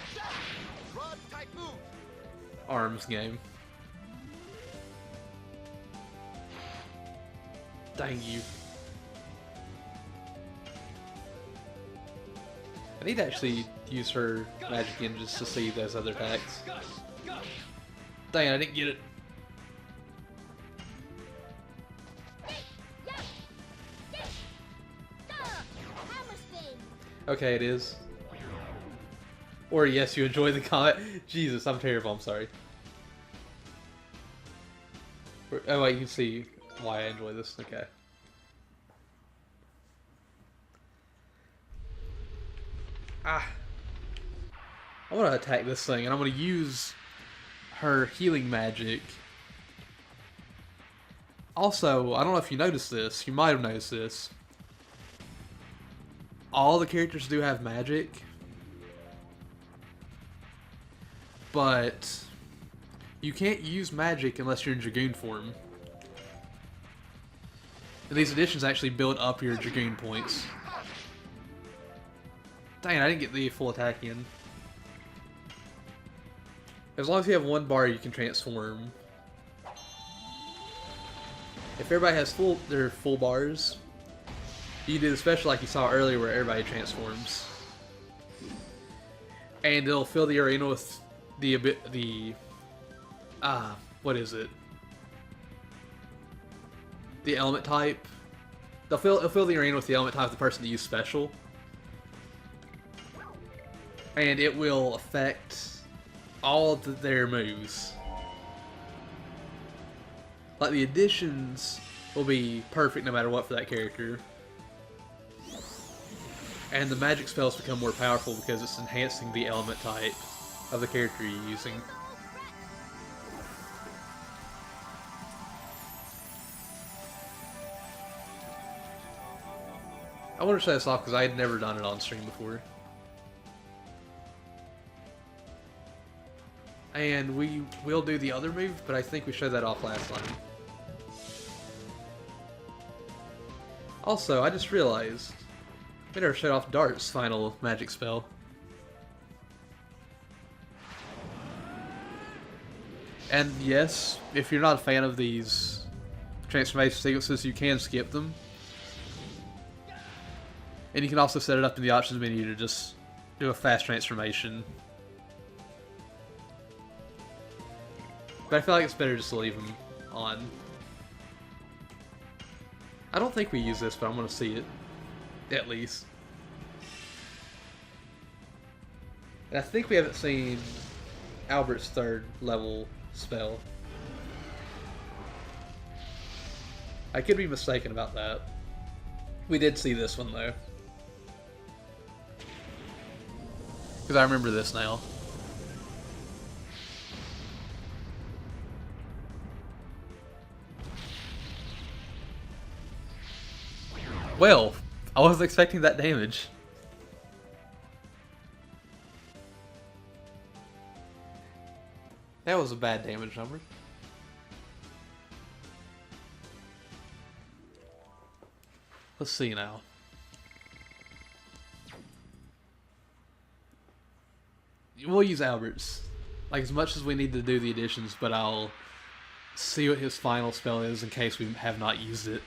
ARMS game. Dang you. I need to actually use her magic in just to see those other attacks. Dang, I didn't get it. Okay, it is. Or yes, you enjoy the combat. Jesus, I'm terrible, I'm sorry. Oh wait, you can see why I enjoy this. Okay. Ah. I want to attack this thing, and I'm going to use her healing magic. Also, I don't know if you noticed this. You might have noticed this. All the characters do have magic. But you can't use magic unless you're in Dragoon form. And these additions actually build up your Dragoon points. Dang, I didn't get the full attack in. As long as you have one bar, you can transform. If everybody has their full bars, you do the special like you saw earlier where everybody transforms. And it'll fill the arena with what is it? The element type. It'll fill the arena with the element type of the person that used special. And it will affect all of their moves. Like, the additions will be perfect no matter what for that character. And the magic spells become more powerful because it's enhancing the element type of the character you're using. I want to show this off because I had never done it on stream before. And we will do the other move, but I think we showed that off last time. Also, I just realized we never showed off Dart's final magic spell. And yes, if you're not a fan of these transformation sequences, you can skip them. And you can also set it up in the options menu to just do a fast transformation. But I feel like it's better just to leave them on. I don't think we use this, but I'm going to see it. At least. And I think we haven't seen Albert's third level spell. I could be mistaken about that. We did see this one though. Because I remember this now. Well, I wasn't expecting that damage. That was a bad damage number. Let's see now. We'll use Albert's. Like, as much as we need to do the additions, but I'll see what his final spell is in case we have not used it.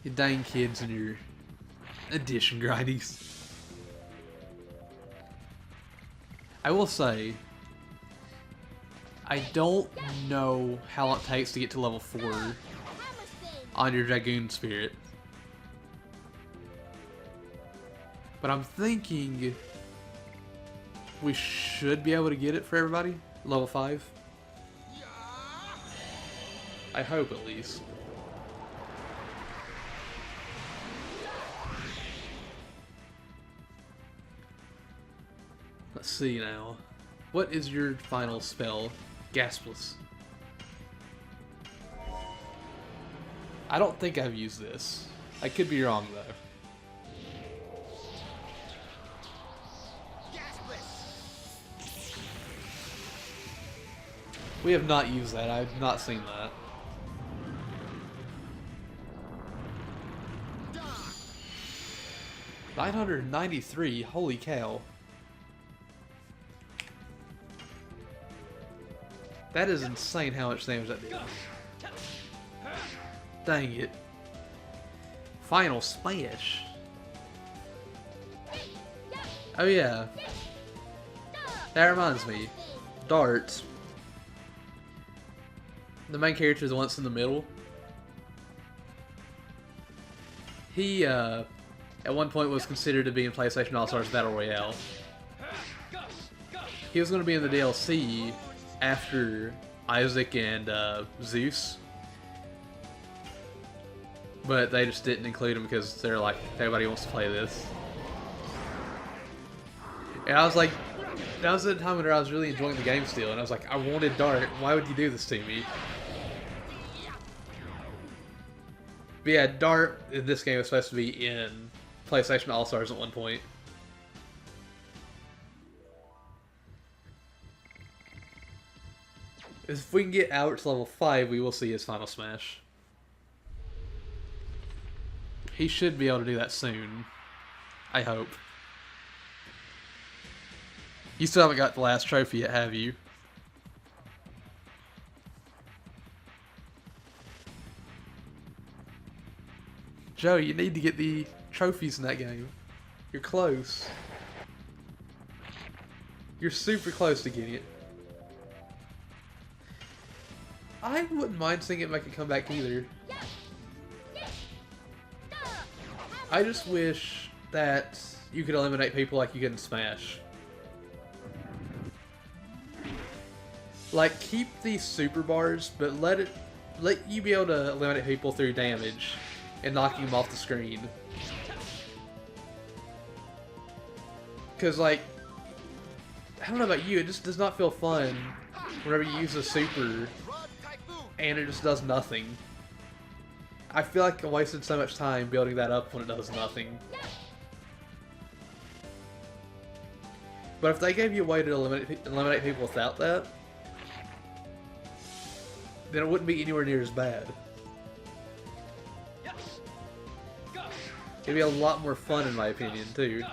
You dang kids and your addition grindies. I will say, I don't know how long it takes to get to level 4 on your Dragoon spirit. But I'm thinking we should be able to get it for everybody. Level 5. I hope at least. Let's see now. What is your final spell? Gaspless. I don't think I've used this. I could be wrong though. We have not used that. I've not seen that. $993. Holy cow. That is insane how much damage that did. Dang it. Final smash. Oh yeah. That reminds me. Dart. The main character is the one that's in the middle. He, at one point was considered to be in PlayStation All-Stars Battle Royale. He was going to be in the DLC after Isaac and Zeus, but they just didn't include him because they're like, everybody wants to play this. And I was like, that was the time when I was really enjoying the game still, and I was like, I wanted Dart, why would you do this to me? But yeah, Dart in this game was supposed to be in PlayStation All-Stars at one point. If we can get Albert to level 5, we will see his final smash. He should be able to do that soon. I hope. You still haven't got the last trophy yet, have you? Joe, you need to get the trophies in that game. You're close. You're super close to getting it. I wouldn't mind seeing it make a comeback either. I just wish that you could eliminate people like you can in Smash. Like, keep these super bars, but let you be able to eliminate people through damage and knocking them off the screen. Cause like, I don't know about you, it just does not feel fun whenever you use a super and it just does nothing. I feel like I wasted so much time building that up when it does nothing. But if they gave you a way to eliminate people without that, then it wouldn't be anywhere near as bad. It'd be a lot more fun in my opinion, too.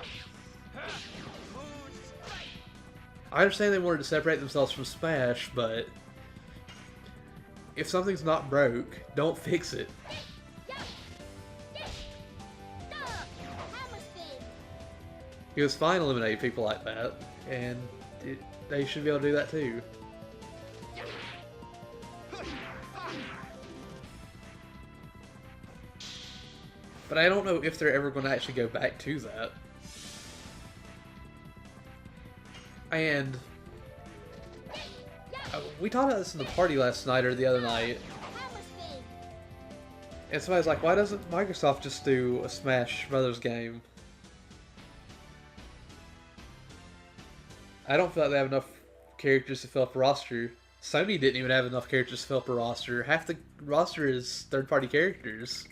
I understand they wanted to separate themselves from Smash, but if something's not broke, don't fix it. It was fine eliminating people like that, and they should be able to do that too. But I don't know if they're ever going to actually go back to that. And We talked about this in the party last night or the other night. And somebody's like, why doesn't Microsoft just do a Smash Brothers game? I don't feel like they have enough characters to fill up a roster. Sony didn't even have enough characters to fill up a roster. Half the roster is third-party characters.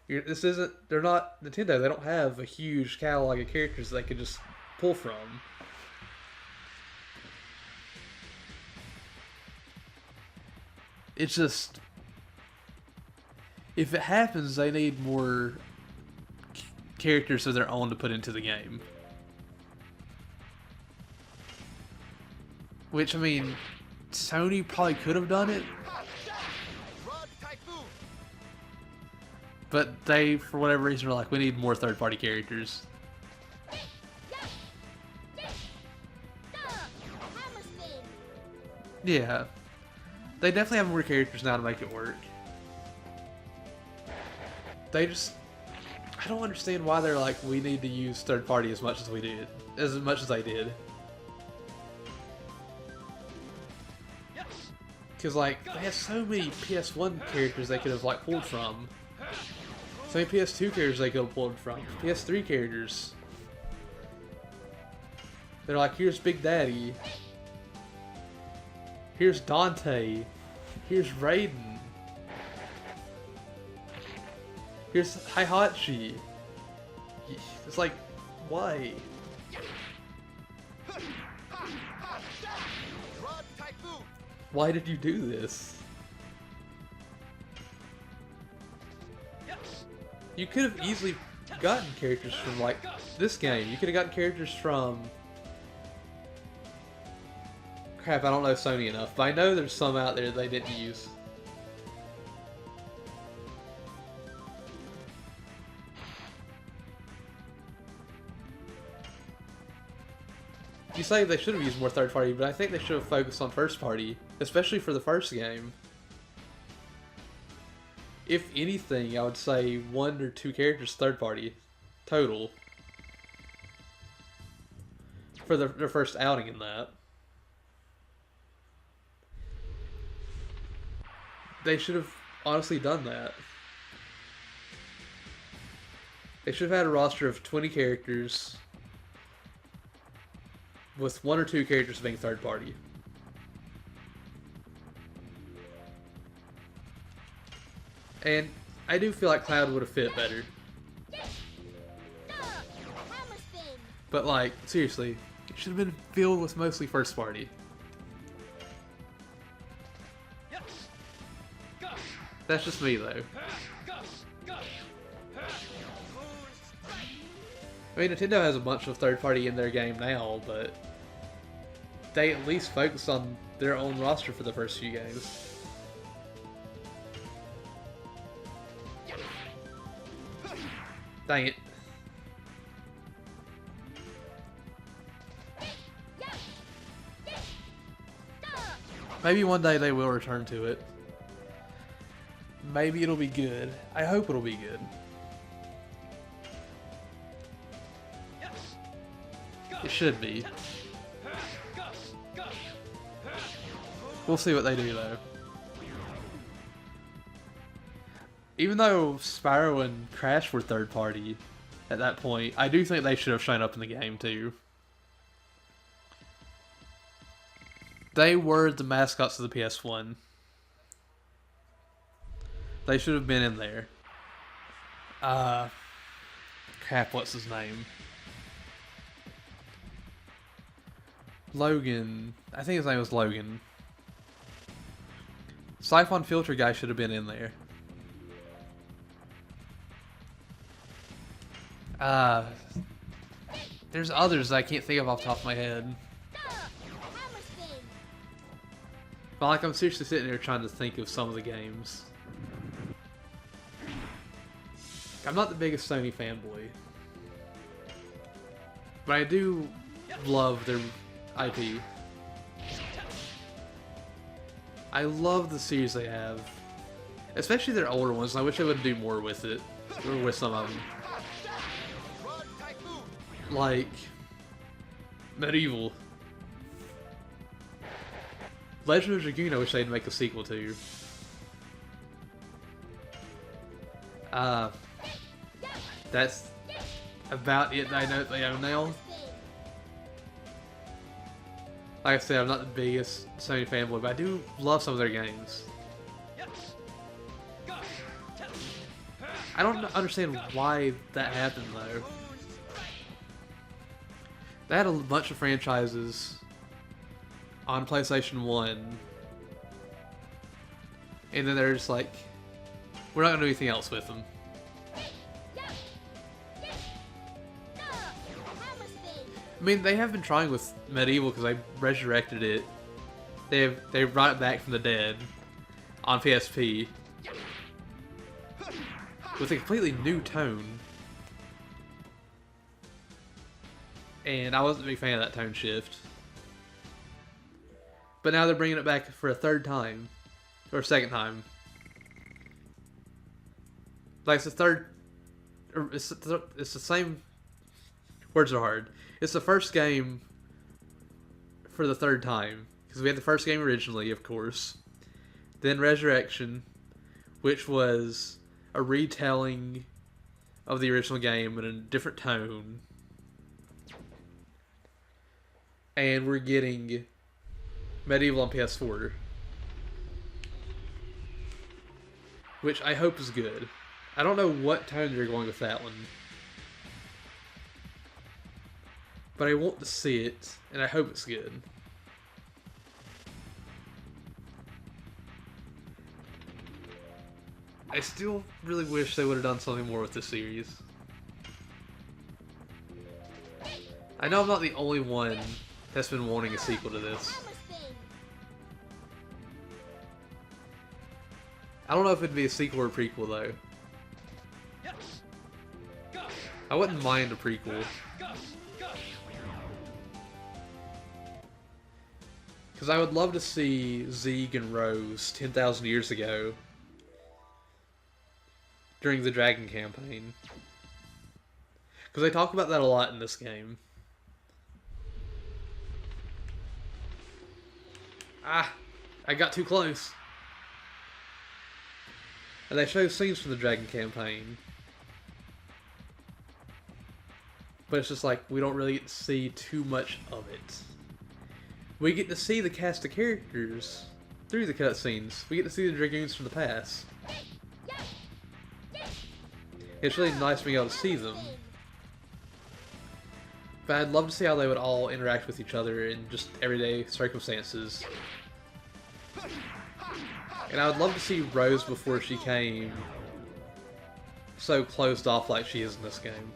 This isn't... They're not Nintendo. They don't have a huge catalog of characters they could just pull from. It's just... If it happens, they need more characters of their own to put into the game. Which, I mean, Sony probably could have done it. But they, for whatever reason, are like, we need more third-party characters. Yeah. They definitely have more characters now to make it work. They just... I don't understand why they're like, we need to use third-party as much as we did. As much as they did. Because, like, they have so many PS1 characters they could have, like, pulled from. So many PS2 characters they could have pulled from. PS3 characters. They're like, here's Big Daddy. Here's Dante. Here's Raiden. Here's Heihachi. It's like, why? Why did you do this? You could have easily gotten characters from, like, this game. You could have gotten characters from... Crap, I don't know Sony enough, but I know there's some out there they didn't use. You say they should have used more third party, but I think they should have focused on first party, especially for the first game. If anything, I would say 1 or 2 characters third party total for their first outing in that. They should have honestly done that. They should have had a roster of 20 characters with 1 or 2 characters being third party. And I do feel like Cloud would have fit better. But, like, seriously, it should have been filled with mostly first party. That's just me, though. I mean, Nintendo has a bunch of third party in their game now, but they at least focus on their own roster for the first few games. Dang it. Maybe one day they will return to it. Maybe it'll be good. I hope it'll be good. It should be. We'll see what they do, though. Even though Spyro and Crash were third party at that point, I do think they should have shown up in the game, too. They were the mascots of the PS1. They should have been in there. Crap, what's his name? Logan. I think his name was Logan. Siphon Filter guy should have been in there. There's others that I can't think of off the top of my head. But like, I'm seriously sitting here trying to think of some of the games. I'm not the biggest Sony fanboy, but I do love their IP. I love the series they have, especially their older ones. I wish they would do more with it, or with some of them. Like Medieval, Legend of Dragoon, I wish they'd make a sequel to. That's about it that I know they own now. Like I said, I'm not the biggest Sony fanboy, but I do love some of their games. I don't understand why that happened though. They had a bunch of franchises on PlayStation 1, and then they're just like, we're not gonna do anything else with them. I mean, they have been trying with Medieval because they resurrected it. They brought it back from the dead on PSP with a completely new tone, and I wasn't a big fan of that tone shift. But now they're bringing it back for a third time, or a second time. Like it's the third, it's the same. Words are hard. It's the first game for the third time. Because we had the first game originally, of course. Then Resurrection, which was a retelling of the original game in a different tone. And we're getting Medieval on PS4. Which I hope is good. I don't know what tone they're going with that one. But I want to see it, and I hope it's good. I still really wish they would have done something more with this series. I know I'm not the only one that's been wanting a sequel to this. I don't know if it'd be a sequel or a prequel, though. I wouldn't mind a prequel. Because I would love to see Zieg and Rose 10,000 years ago during the Dragon campaign. Because they talk about that a lot in this game. Ah! I got too close. And they show scenes from the Dragon campaign. But it's just like, we don't really get to see too much of it. We get to see the cast of characters through the cutscenes. We get to see the Dragoons from the past. It's really nice being able to see them. But I'd love to see how they would all interact with each other in just everyday circumstances. And I would love to see Rose before she came so closed off like she is in this game.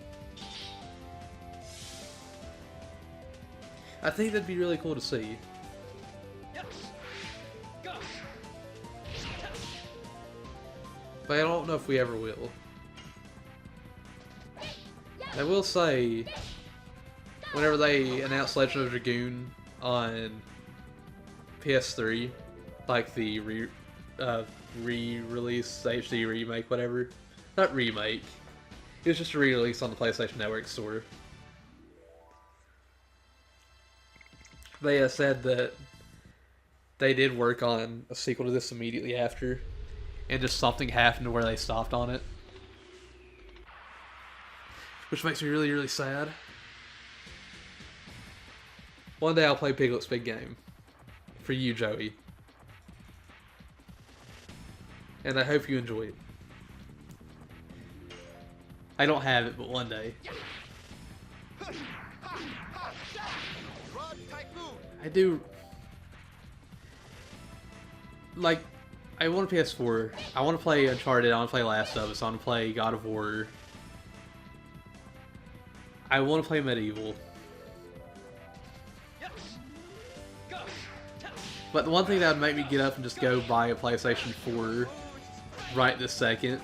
I think that'd be really cool to see. But I don't know if we ever will. I will say, whenever they announced Legend of Dragoon on PS3, like the re-release, HD remake, whatever. Not remake. It was just a re-release on the PlayStation Network store. They said that they did work on a sequel to this immediately after, and just something happened to where they stopped on it. Which makes me really, really sad. One day I'll play Piglet's Big Game. For you, Joey. And I hope you enjoy it. I don't have it, but one day. I do. Like, I want a PS4. I want to play Uncharted. I want to play Last of Us. I want to play God of War. I want to play Medieval. But the one thing that would make me get up and just go buy a PlayStation 4 right this second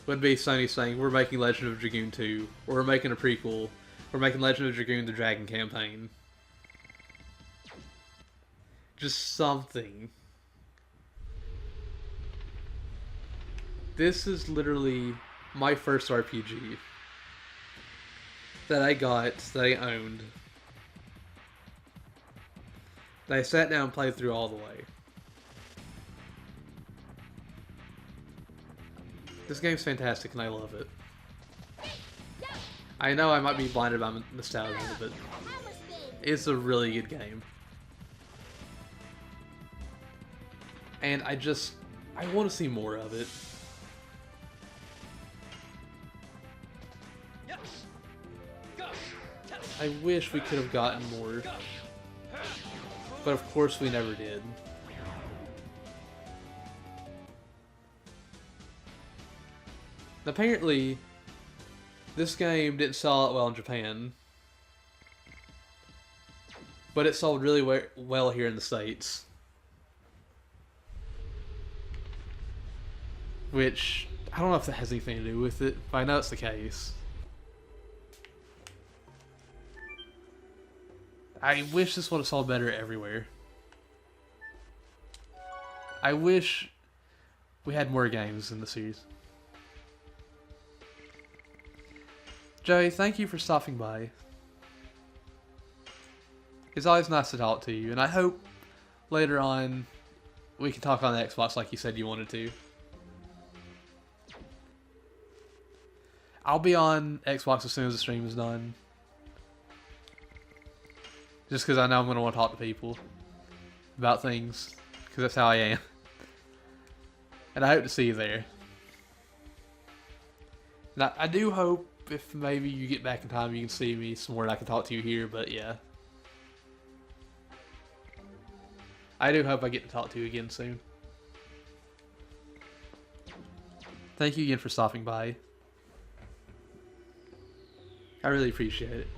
would be Sony saying, we're making Legend of Dragoon 2, or we're making a prequel, we're making Legend of Dragoon the Dragon campaign. Just something. This is literally my first RPG that I got, that I owned. They sat down and played through all the way. This game's fantastic and I love it. I know I might be blinded by nostalgia, but it's a really good game. And I want to see more of it. I wish we could have gotten more. But of course we never did. Apparently, this game didn't sell out well in Japan. But it sold really well here in the States. Which, I don't know if that has anything to do with it, but I know it's the case. I wish this would have sold better everywhere. I wish we had more games in the series. Joey, thank you for stopping by. It's always nice to talk to you, and I hope later on we can talk on the Xbox like you said you wanted to. I'll be on Xbox as soon as the stream is done. Just because I know I'm going to want to talk to people about things, because that's how I am. And I hope to see you there. And I do hope if maybe you get back in time you can see me somewhere and I can talk to you here, but yeah. I do hope I get to talk to you again soon. Thank you again for stopping by. I really appreciate it.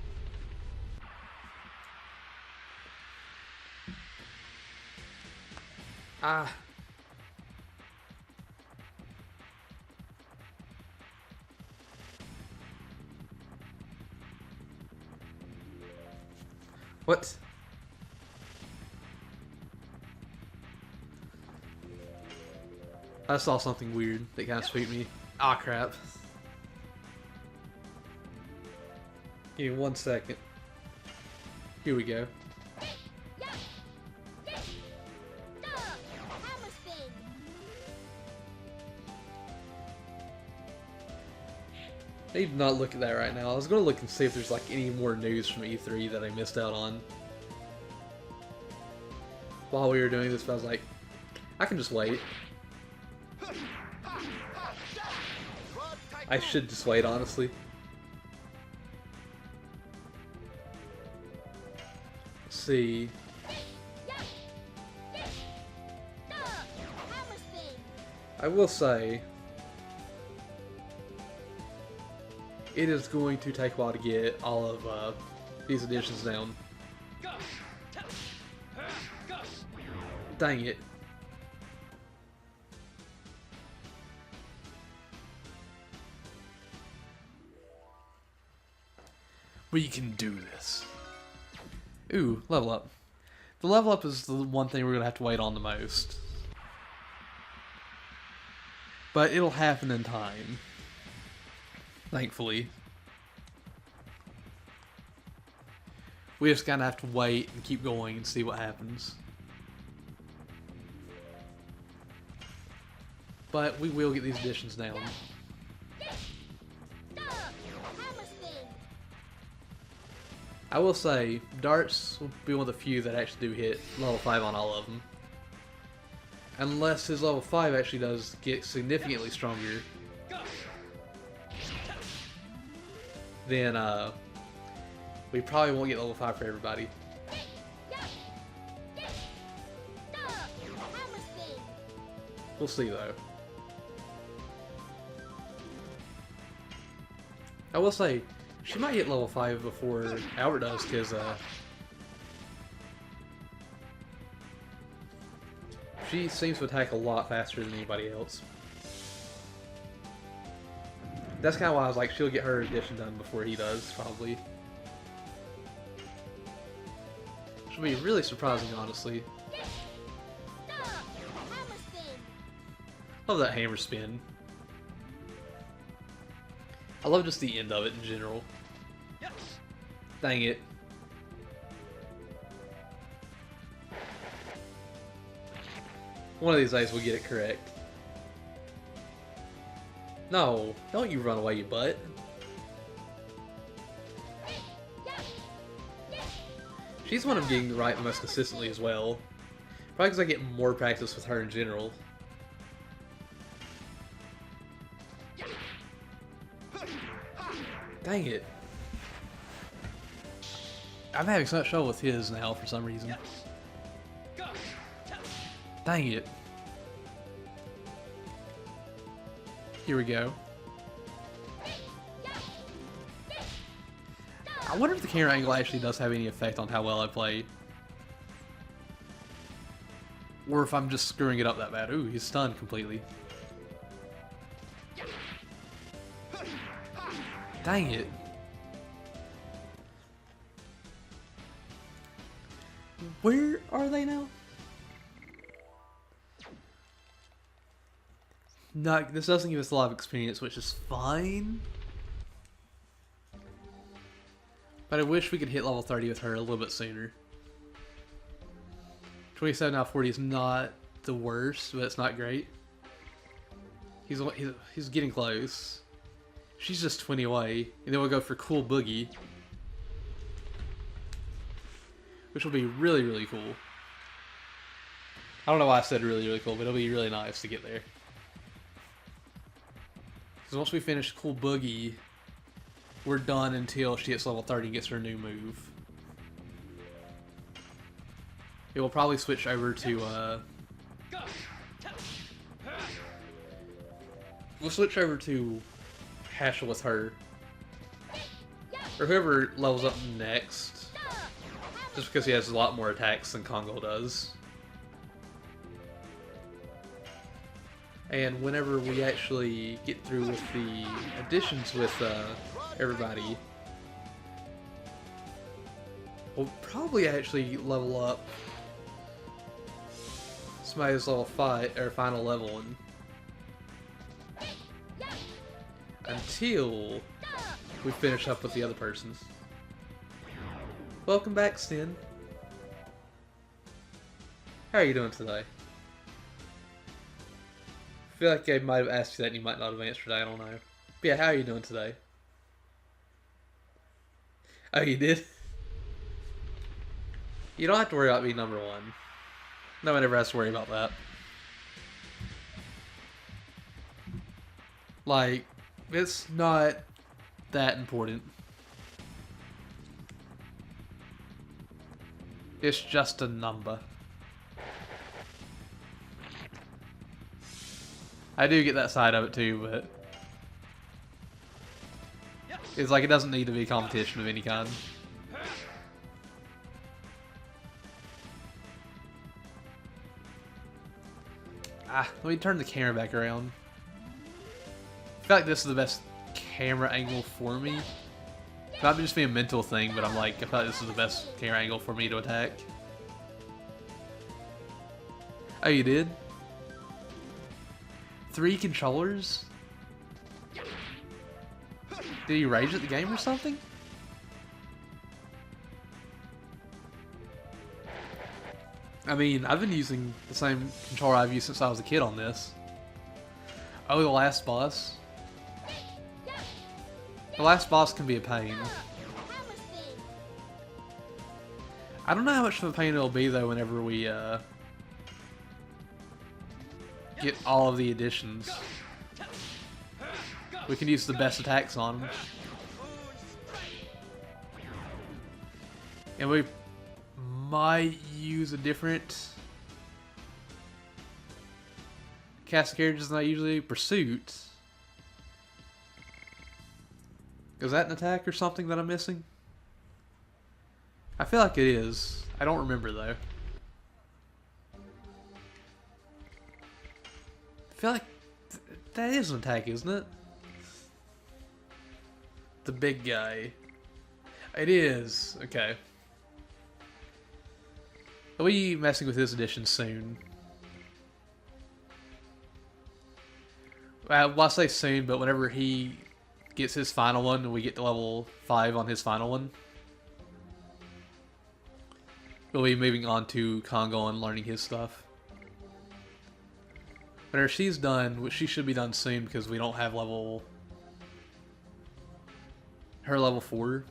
Ah. What? I saw something weird that kind of spooked me. Ah, crap. Give me 1 second. Here we go. I need to not look at that right now. I was going to look and see if there's like any more news from E3 that I missed out on while we were doing this, but I was like, I can just wait. I should just wait, honestly. Let's see. I will say, it is going to take a while to get all of these additions down. Dang it. We can do this. Ooh, level up. The level up is the one thing we're going to have to wait on the most. But it'll happen in time. Thankfully. We just gotta have to wait and keep going and see what happens. But we will get these additions down. I will say, darts will be one of the few that actually do hit level 5 on all of them. Unless his level 5 actually does get significantly stronger. Then, we probably won't get level 5 for everybody. We'll see, though. I will say, she might get level 5 before Albert does, because, she seems to attack a lot faster than anybody else. That's kind of why I was like, she'll get her addition done before he does, probably. Which will be really surprising, honestly. Love that hammer spin. I love just the end of it in general. Dang it. One of these days we'll get it correct. No, don't you run away, you butt. She's one I'm getting right the most consistently as well. Probably because I get more practice with her in general. Dang it. I'm having so much trouble with his now for some reason. Dang it. Here we go. I wonder if the camera angle actually does have any effect on how well I play. Or if I'm just screwing it up that bad. Ooh, he's stunned completely. Dang it. Where are they now? No, this doesn't give us a lot of experience, which is fine. But I wish we could hit level 30 with her a little bit sooner. 27 out of 40 is not the worst, but it's not great. He's getting close. She's just 20 away, and then we'll go for Cool Boogie. Which will be really, really cool. I don't know why I said really, really cool, but it'll be really nice to get there. Because once we finish Cool Boogie, we're done until she hits level 30 and gets her new move. It will probably switch over to, we'll switch over to Hashel with her. Or whoever levels up next. Just because he has a lot more attacks than Congo does. And whenever we actually get through with the additions with everybody, we'll probably actually level up somebody's level 5 or final level until we finish up with the other persons. Welcome back, Stin. How are you doing today? I feel like I might have asked you that and you might not have answered, I don't know. But yeah, how are you doing today? Oh, you did? You don't have to worry about being number 1. No one ever has to worry about that. Like, it's not that important. It's just a number. I do get that side of it too, but it's like it doesn't need to be a competition of any kind. Let me turn the camera back around. I feel like this is the best camera angle for me. It might just be a mental thing, but I'm like, I feel like this is the best camera angle for me to attack. Oh, you did? 3 controllers? Did you rage at the game or something? I mean, I've been using the same controller I've used since I was a kid on this. Oh, the last boss. The last boss can be a pain. I don't know how much of a pain it'll be though whenever we get all of the additions. We can use the best attacks on him. And we might use a different cast of characters than I usually do. Pursuit. Is that an attack or something that I'm missing? I feel like it is. I don't remember though. I feel like that is an attack, isn't it? The big guy. It is. Okay. I'll be messing with this edition soon. Well, I say soon, but whenever he gets his final one and we get to level 5 on his final one, we'll be moving on to Congo and learning his stuff. Whenever she's done, which she should be done soon because we don't have her level 4.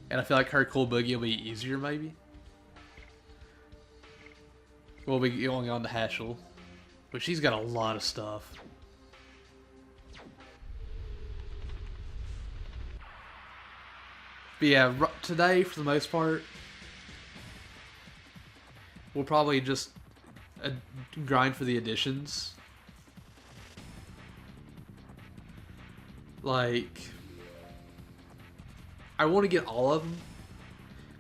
And I feel like her cool boogie will be easier maybe. We'll be going on to Hashel. But she's got a lot of stuff. But yeah, today for the most part, we'll probably just grind for the additions. Like, I want to get all of them,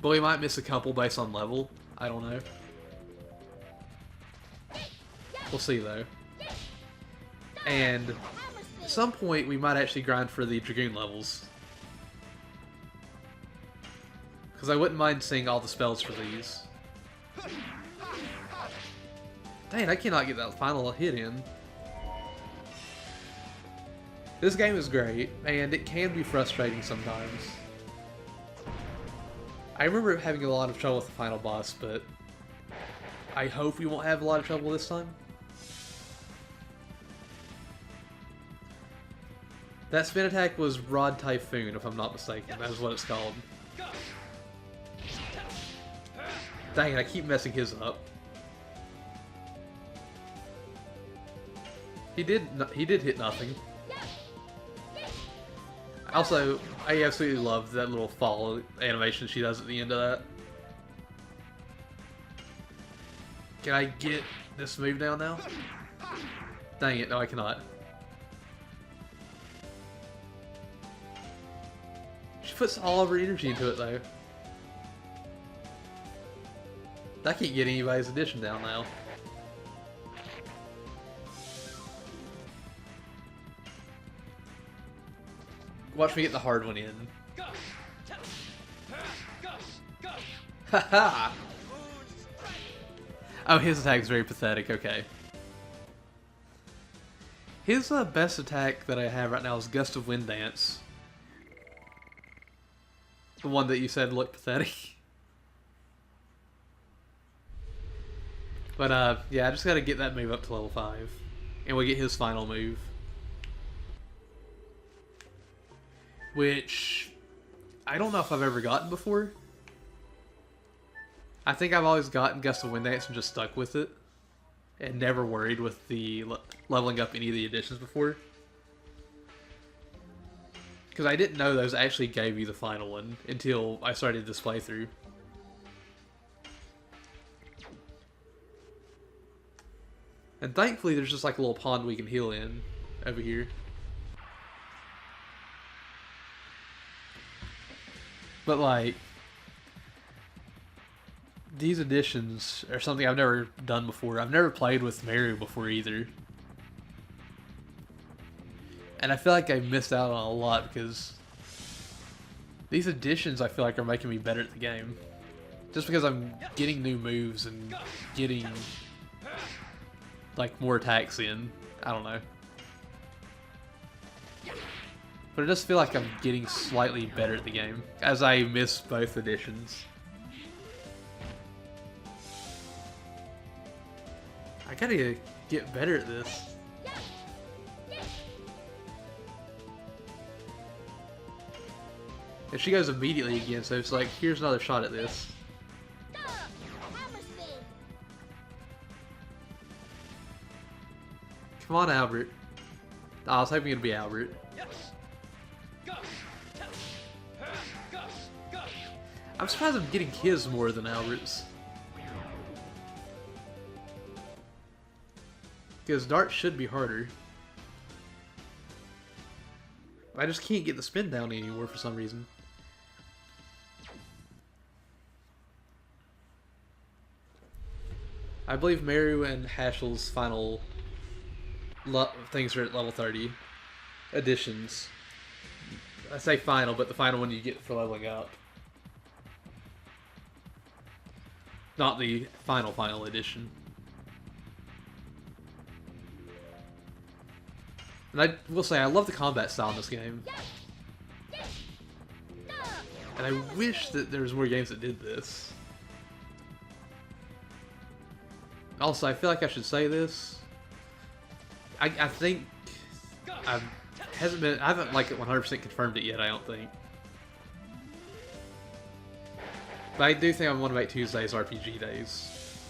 but we might miss a couple based on level. I don't know. We'll see though. And at some point we might actually grind for the Dragoon levels. Because I wouldn't mind seeing all the spells for these. Dang, I cannot get that final hit in. This game is great, and it can be frustrating sometimes. I remember having a lot of trouble with the final boss, but I hope we won't have a lot of trouble this time. That spin attack was Rod Typhoon, if I'm not mistaken. That is what it's called. Dang it, I keep messing his up. He did hit nothing. Also, I absolutely love that little fall animation she does at the end of that. Can I get this move down now? Dang it, no I cannot. She puts all of her energy into it though. I can't get anybody's addition down now. Watch me get the hard one in. Haha! Oh, his attack is very pathetic, okay. His best attack that I have right now is Gust of Wind Dance. The one that you said looked pathetic. But yeah, I just gotta get that move up to level 5. And we'll get his final move. Which, I don't know if I've ever gotten before. I think I've always gotten Gust of Wind Dance and just stuck with it. And never worried with the leveling up any of the additions before. Because I didn't know those actually gave you the final one until I started this playthrough. And thankfully there's just like a little pond we can heal in over here. But like, these additions are something I've never done before. I've never played with Mario before either. And I feel like I missed out on a lot because these additions I feel like are making me better at the game. Just because I'm getting new moves and getting like more attacks in. I don't know. But I just feel like I'm getting slightly better at the game as I miss both editions. I gotta get better at this. And she goes immediately again, so it's like, here's another shot at this. Come on, Albert. Oh, I was hoping it'd be Albert. I'm surprised I'm getting his more than Albert's. Because Dart should be harder. I just can't get the spin down anymore for some reason. I believe Mario and Hashel's final things are at level 30. Additions. I say final, but the final one you get for leveling up. Not the final edition. And I will say, I love the combat style in this game. And I wish that there was more games that did this. Also, I feel like I should say this. I think I haven't like 100% confirmed it yet. I don't think, but I do think I want to make Tuesdays RPG days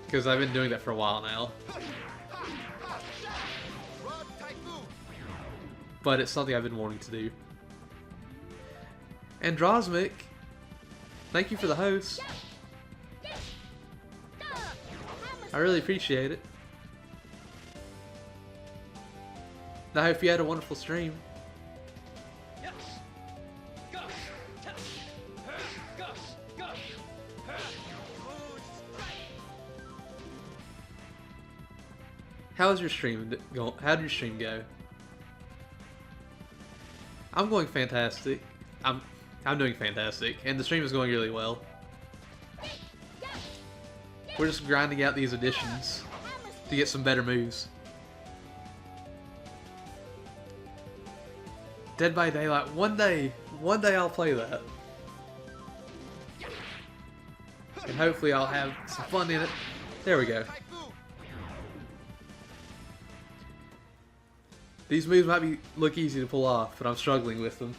because I've been doing that for a while now. But it's something I've been wanting to do. And Drosmic, thank you for the host. I really appreciate it. And I hope you had a wonderful stream. How's your stream going? How did your stream go? I'm going fantastic. I'm doing fantastic, and the stream is going really well. We're just grinding out these additions to get some better moves. Dead by Daylight. One day I'll play that, and hopefully I'll have some fun in it. There we go. These moves might look easy to pull off, but I'm struggling with them.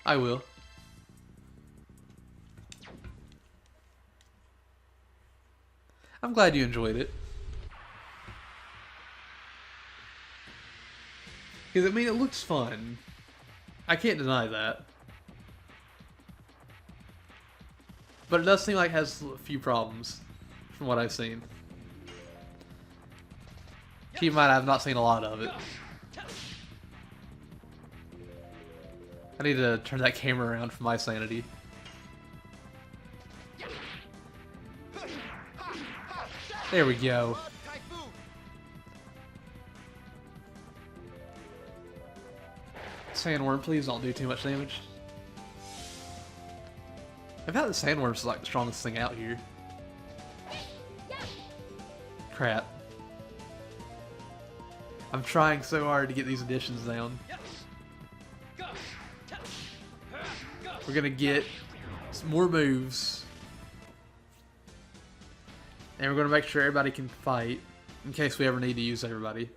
I will. I'm glad you enjoyed it. Because, I mean, it looks fun. I can't deny that. But it does seem like it has a few problems, from what I've seen. Keep in mind, I've not seen a lot of it. I need to turn that camera around for my sanity. There we go. Sandworm, please don't do too much damage. I bet the Sandworm's like the strongest thing out here. Crap. I'm trying so hard to get these additions down. We're gonna get some more moves. And we're gonna make sure everybody can fight in case we ever need to use everybody.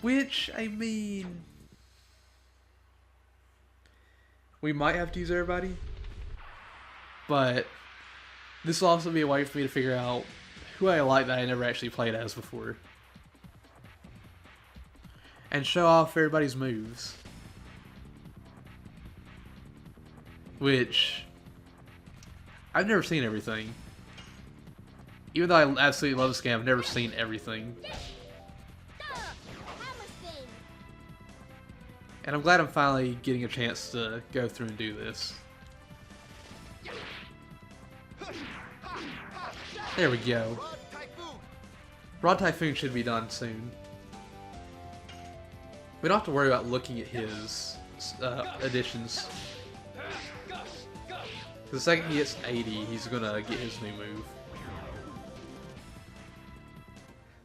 Which, I mean, we might have to use everybody. But this will also be a way for me to figure out who I like that I never actually played as before. And show off everybody's moves. Which, I've never seen everything. Even though I absolutely love this game, I've never seen everything. And I'm glad I'm finally getting a chance to go through and do this. There we go. Rod Typhoon should be done soon. We don't have to worry about looking at his additions. The second he hits 80, he's gonna get his new move.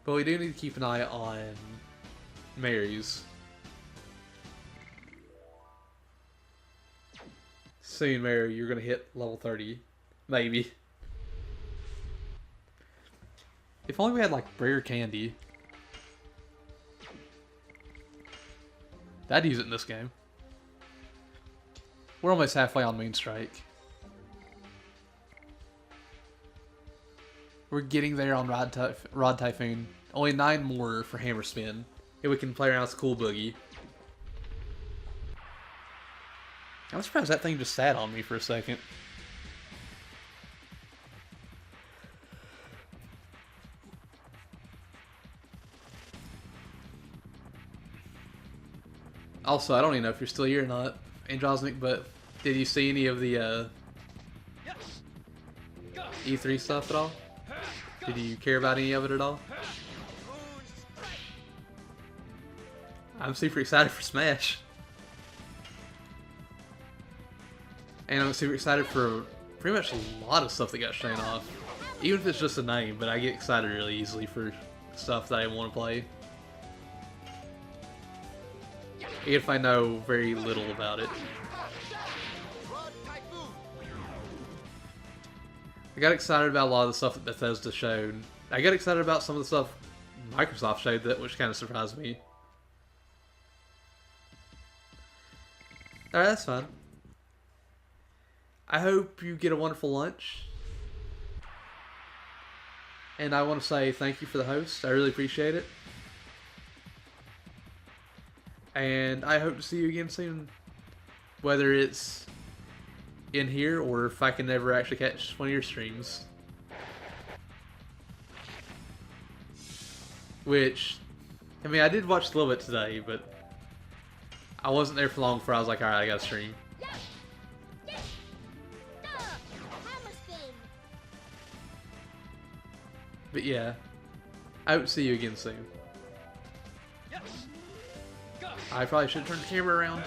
But we do need to keep an eye on Mary's. Soon, Mary, you're gonna hit level 30. Maybe. If only we had, like, rare candy. I'd use it in this game. We're almost halfway on Moonstrike. We're getting there on Rod Typhoon. Only 9 more for Hammer Spin. And we can play around with Cool Boogie. I'm surprised that thing just sat on me for a second. Also, I don't even know if you're still here or not, Androsmic, but did you see any of the E3 stuff at all? Did you care about any of it at all? I'm super excited for Smash. And I'm super excited for pretty much a lot of stuff that got shown off. Even if it's just a name, but I get excited really easily for stuff that I want to play. Even if I know very little about it. got excited about a lot of the stuff that Bethesda showed. I got excited about some of the stuff Microsoft showed, which kind of surprised me. Alright, that's fine. I hope you get a wonderful lunch. And I want to say thank you for the host. I really appreciate it. And I hope to see you again soon. Whether it's in here or if I can never actually catch one of your streams. Which, I mean, I did watch a little bit today, but I wasn't there for long before I was like, alright, I gotta stream. But yeah, I hope to see you again soon. I probably should turn the camera around.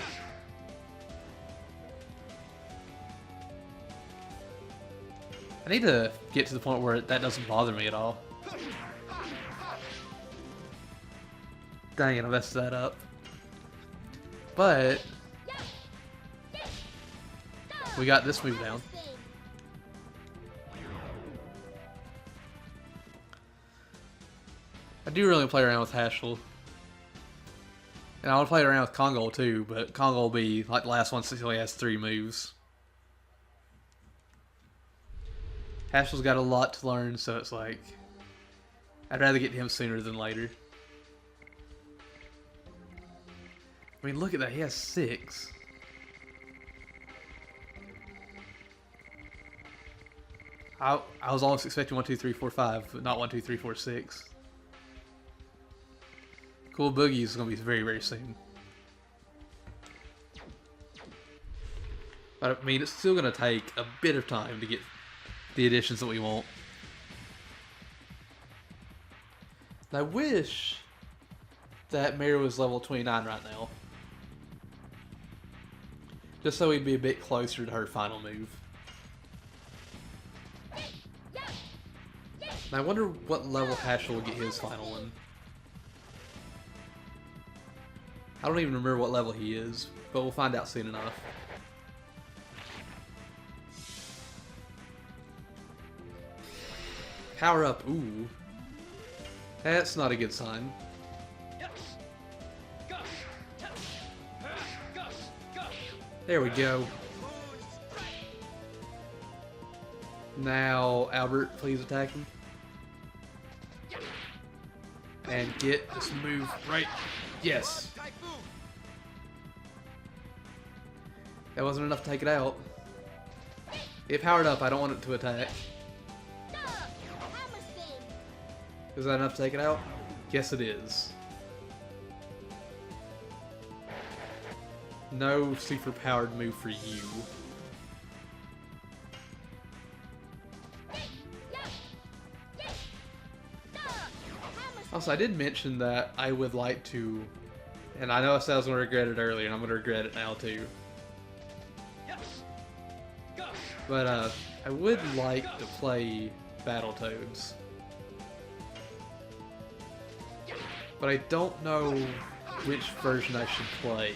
I need to get to the point where that doesn't bother me at all. Dang it, I messed that up. But we got this move down. I do really play around with Haschel. And I want to play around with Congo too, but Congo will be like the last one since he only has 3 moves. Haschel's got a lot to learn, so it's like I'd rather get to him sooner than later. I mean, look at that, he has 6. I was always expecting 1, 2, 3, 4, 5, but not 1, 2, 3, 4, 6. Cool Boogie is going to be very, very soon. But I mean, it's still going to take a bit of time to get the additions that we want. And I wish that Mary was level 29 right now. Just so we'd be a bit closer to her final move. And I wonder what level Haschel will get his final one. I don't even remember what level he is, but we'll find out soon enough. Power up, ooh. That's not a good sign. There we go. Now, Albert, please attack him. And get this move right. Yes. That wasn't enough to take it out. It powered up. I don't want it to attack. Is that enough to take it out? Yes, it is. No super powered move for you. Also, I did mention that I would like to, and I know I said I was going to regret it earlier, and I'm going to regret it now too. But I would like to play Battletoads. But I don't know which version I should play.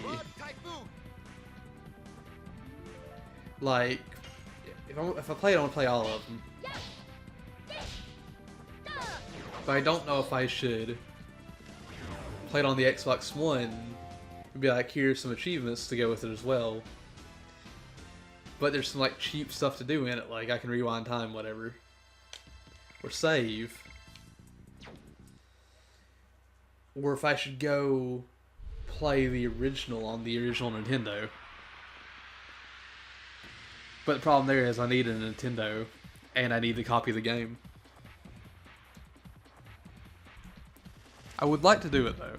Like, if I play it, I want to play all of them. But I don't know if I should play it on the Xbox One and be like, here's some achievements to go with it as well. But there's some like cheap stuff to do in it, like I can rewind time, whatever. Or save. Or if I should go play the original on the original Nintendo. But the problem there is I need a Nintendo and I need to copy the game. I would like to do it though.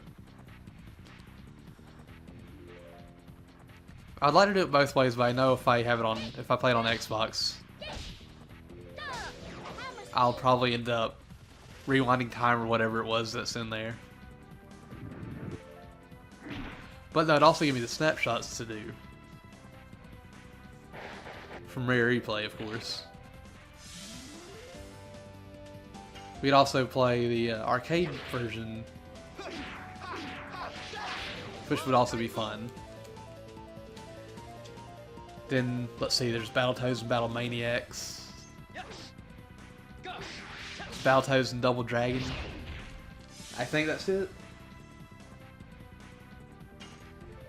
I'd like to do it both ways, but I know if I have it on, if I play it on Xbox, I'll probably end up rewinding time or whatever it was that's in there. But that would also give me the snapshots to do. From Rare Replay, of course. We'd also play the arcade version, which would also be fun. Then, let's see, there's Battletoads and Battle Maniacs. Balto's and Double Dragon. I think that's it.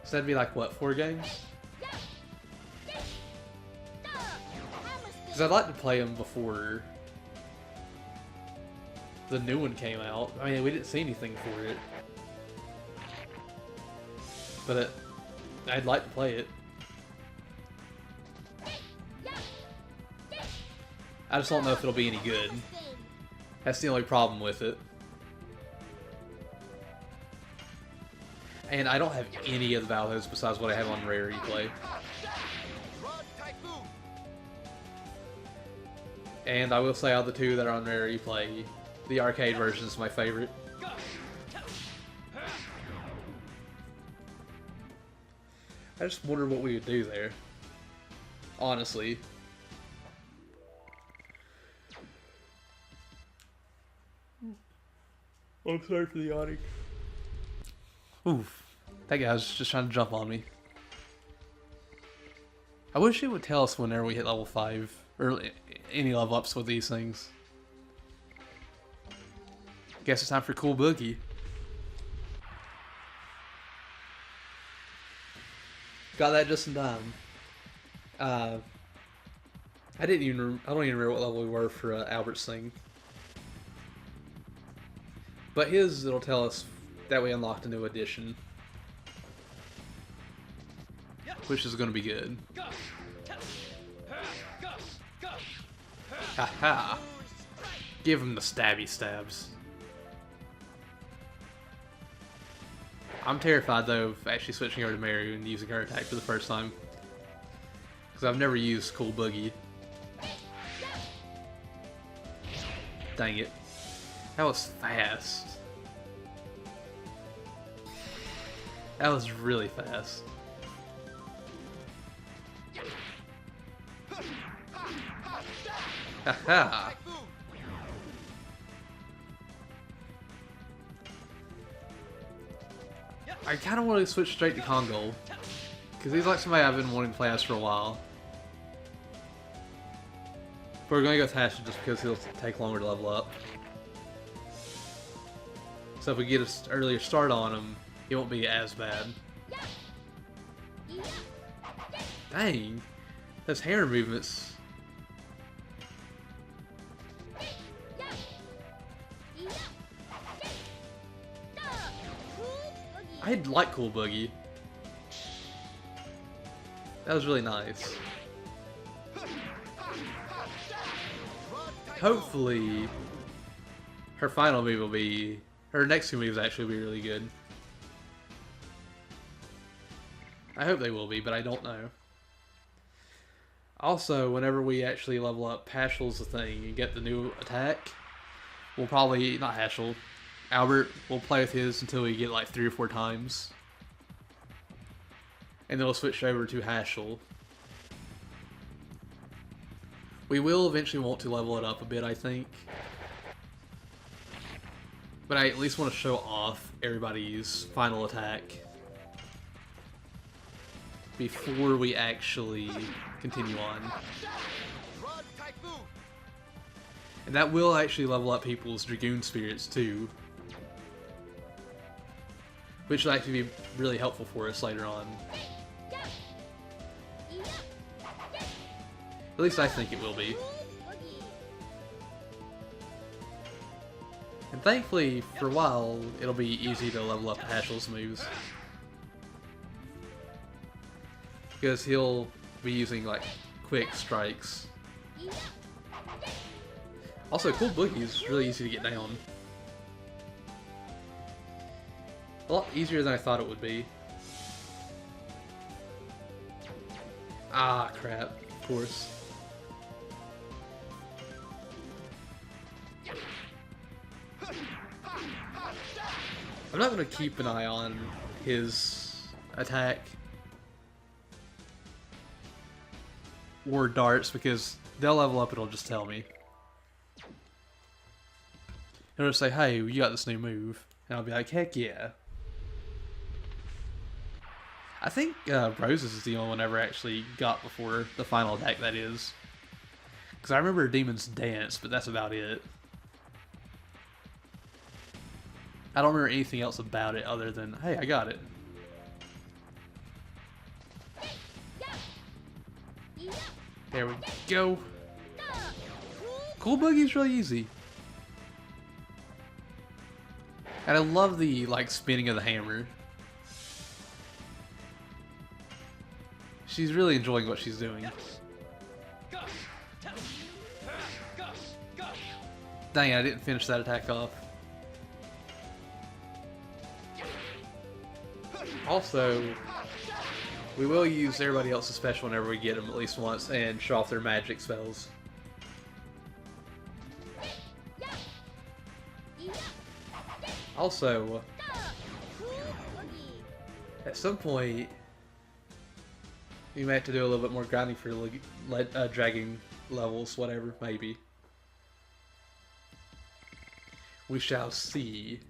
So that'd be like, what, 4 games? Because I'd like to play them before the new one came out. I mean, we didn't see anything for it. But I'd like to play it. I just don't know if it'll be any good. That's the only problem with it. And I don't have any of the Baltos besides what I have on Rare Replay. And I will say, out of the 2 that are on Rare Replay, the arcade version is my favorite. I just wonder what we would do there. Honestly. I'm sorry for the yawning. Oof. That guy was just trying to jump on me. I wish it would tell us whenever we hit level 5. Or any level ups with these things. Guess it's time for Cool Boogie. Got that just in time. I don't even remember what level we were for Albert's thing. But his, it'll tell us that we unlocked a new edition. Which is going to be good. Haha. Give him the stabby stabs. I'm terrified though of actually switching over to Mario and using her attack for the first time. Because I've never used Cool Boogie. Dang it. That was fast. That was really fast. Haha. I kind of want to switch straight to Congo. Because he's like somebody I've been wanting to play as for a while. But we're going to go Tash just because he'll take longer to level up. So if we get an earlier start on him, he won't be as bad. Dang! Those hair movements. I like Cool Boogie. That was really nice. Hopefully, her final move will be... her next 2 moves actually will be really good. I hope they will be, but I don't know. Also, whenever we actually level up Hashel's the thing and get the new attack, we'll probably... not Hashel. Albert will play with his until we get like 3 or 4 times. And then we'll switch over to Hashel. We will eventually want to level it up a bit, I think. But I at least want to show off everybody's final attack before we actually continue on. And that will actually level up people's Dragoon spirits too. Which will actually be really helpful for us later on. At least I think it will be. And thankfully, for a while, it'll be easy to level up Hashel's moves. Because he'll be using, like, quick strikes. Also, Cool Boogie is really easy to get down. A lot easier than I thought it would be. Ah, crap. Of course. I'm not going to keep an eye on his attack or darts because they'll level up, it'll just tell me. It'll just say, hey, you got this new move. And I'll be like, heck yeah. I think Roses is the only one I ever actually got before the final attack, that is. Because I remember Demon's Dance, but that's about it. I don't remember anything else about it other than, hey, I got it. There we go. Cool Boogie's really easy. And I love the, like, spinning of the hammer. She's really enjoying what she's doing. Dang, I didn't finish that attack off. Also, we will use everybody else's special whenever we get them at least once and show off their magic spells. Also, at some point, we may have to do a little bit more grinding for dragging levels, whatever, maybe. We shall see.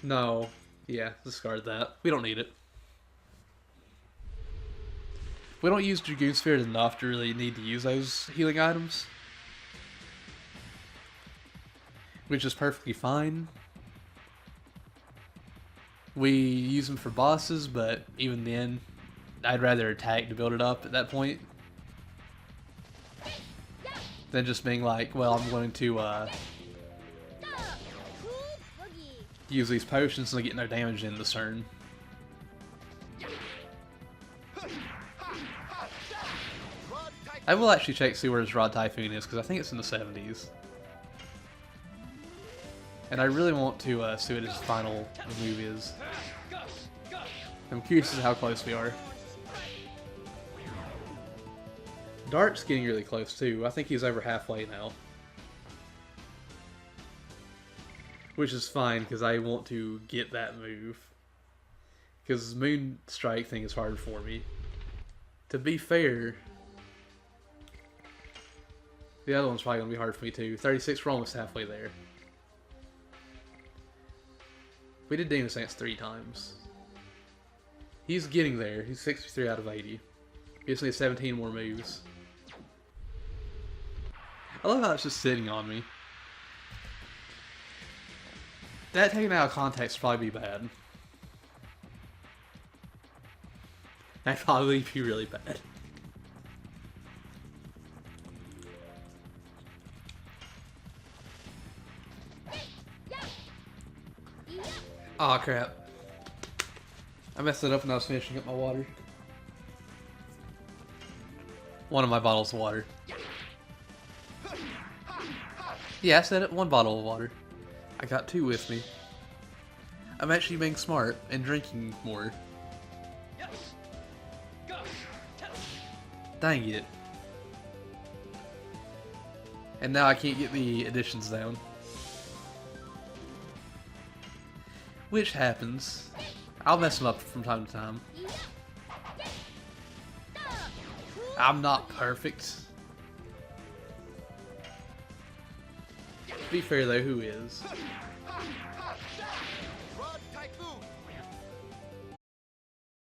No. Yeah, discard that. We don't need it. We don't use Dragoon Spirit enough to really need to use those healing items. Which is perfectly fine. We use them for bosses, but even then, I'd rather attack to build it up at that point. Than just being like, well, I'm going to use these potions and I get no damage in this turn. I will actually check to see where his Rod Typhoon is, because I think it's in the 70s. And I really want to see what his final move is. I'm curious as to how close we are. Dart's getting really close too. I think he's over halfway now. Which is fine, because I want to get that move. Because Moon Strike thing is hard for me. To be fair, the other one's probably going to be hard for me too. 36, we're almost halfway there. We did Demon Stance 3 times. He's getting there. He's 63 out of 80. He just needs 17 more moves. I love how it's just sitting on me. That taken out of context would probably be bad. That'd probably be really bad. Aw, crap. I messed it up when I was finishing up my water. One of my bottles of water. Yeah, I said it. One bottle of water. I got 2 with me. I'm actually being smart and drinking more. Dang it. And now I can't get the additions down. Which happens. I'll mess them up from time to time. I'm not perfect. To be fair though, who is?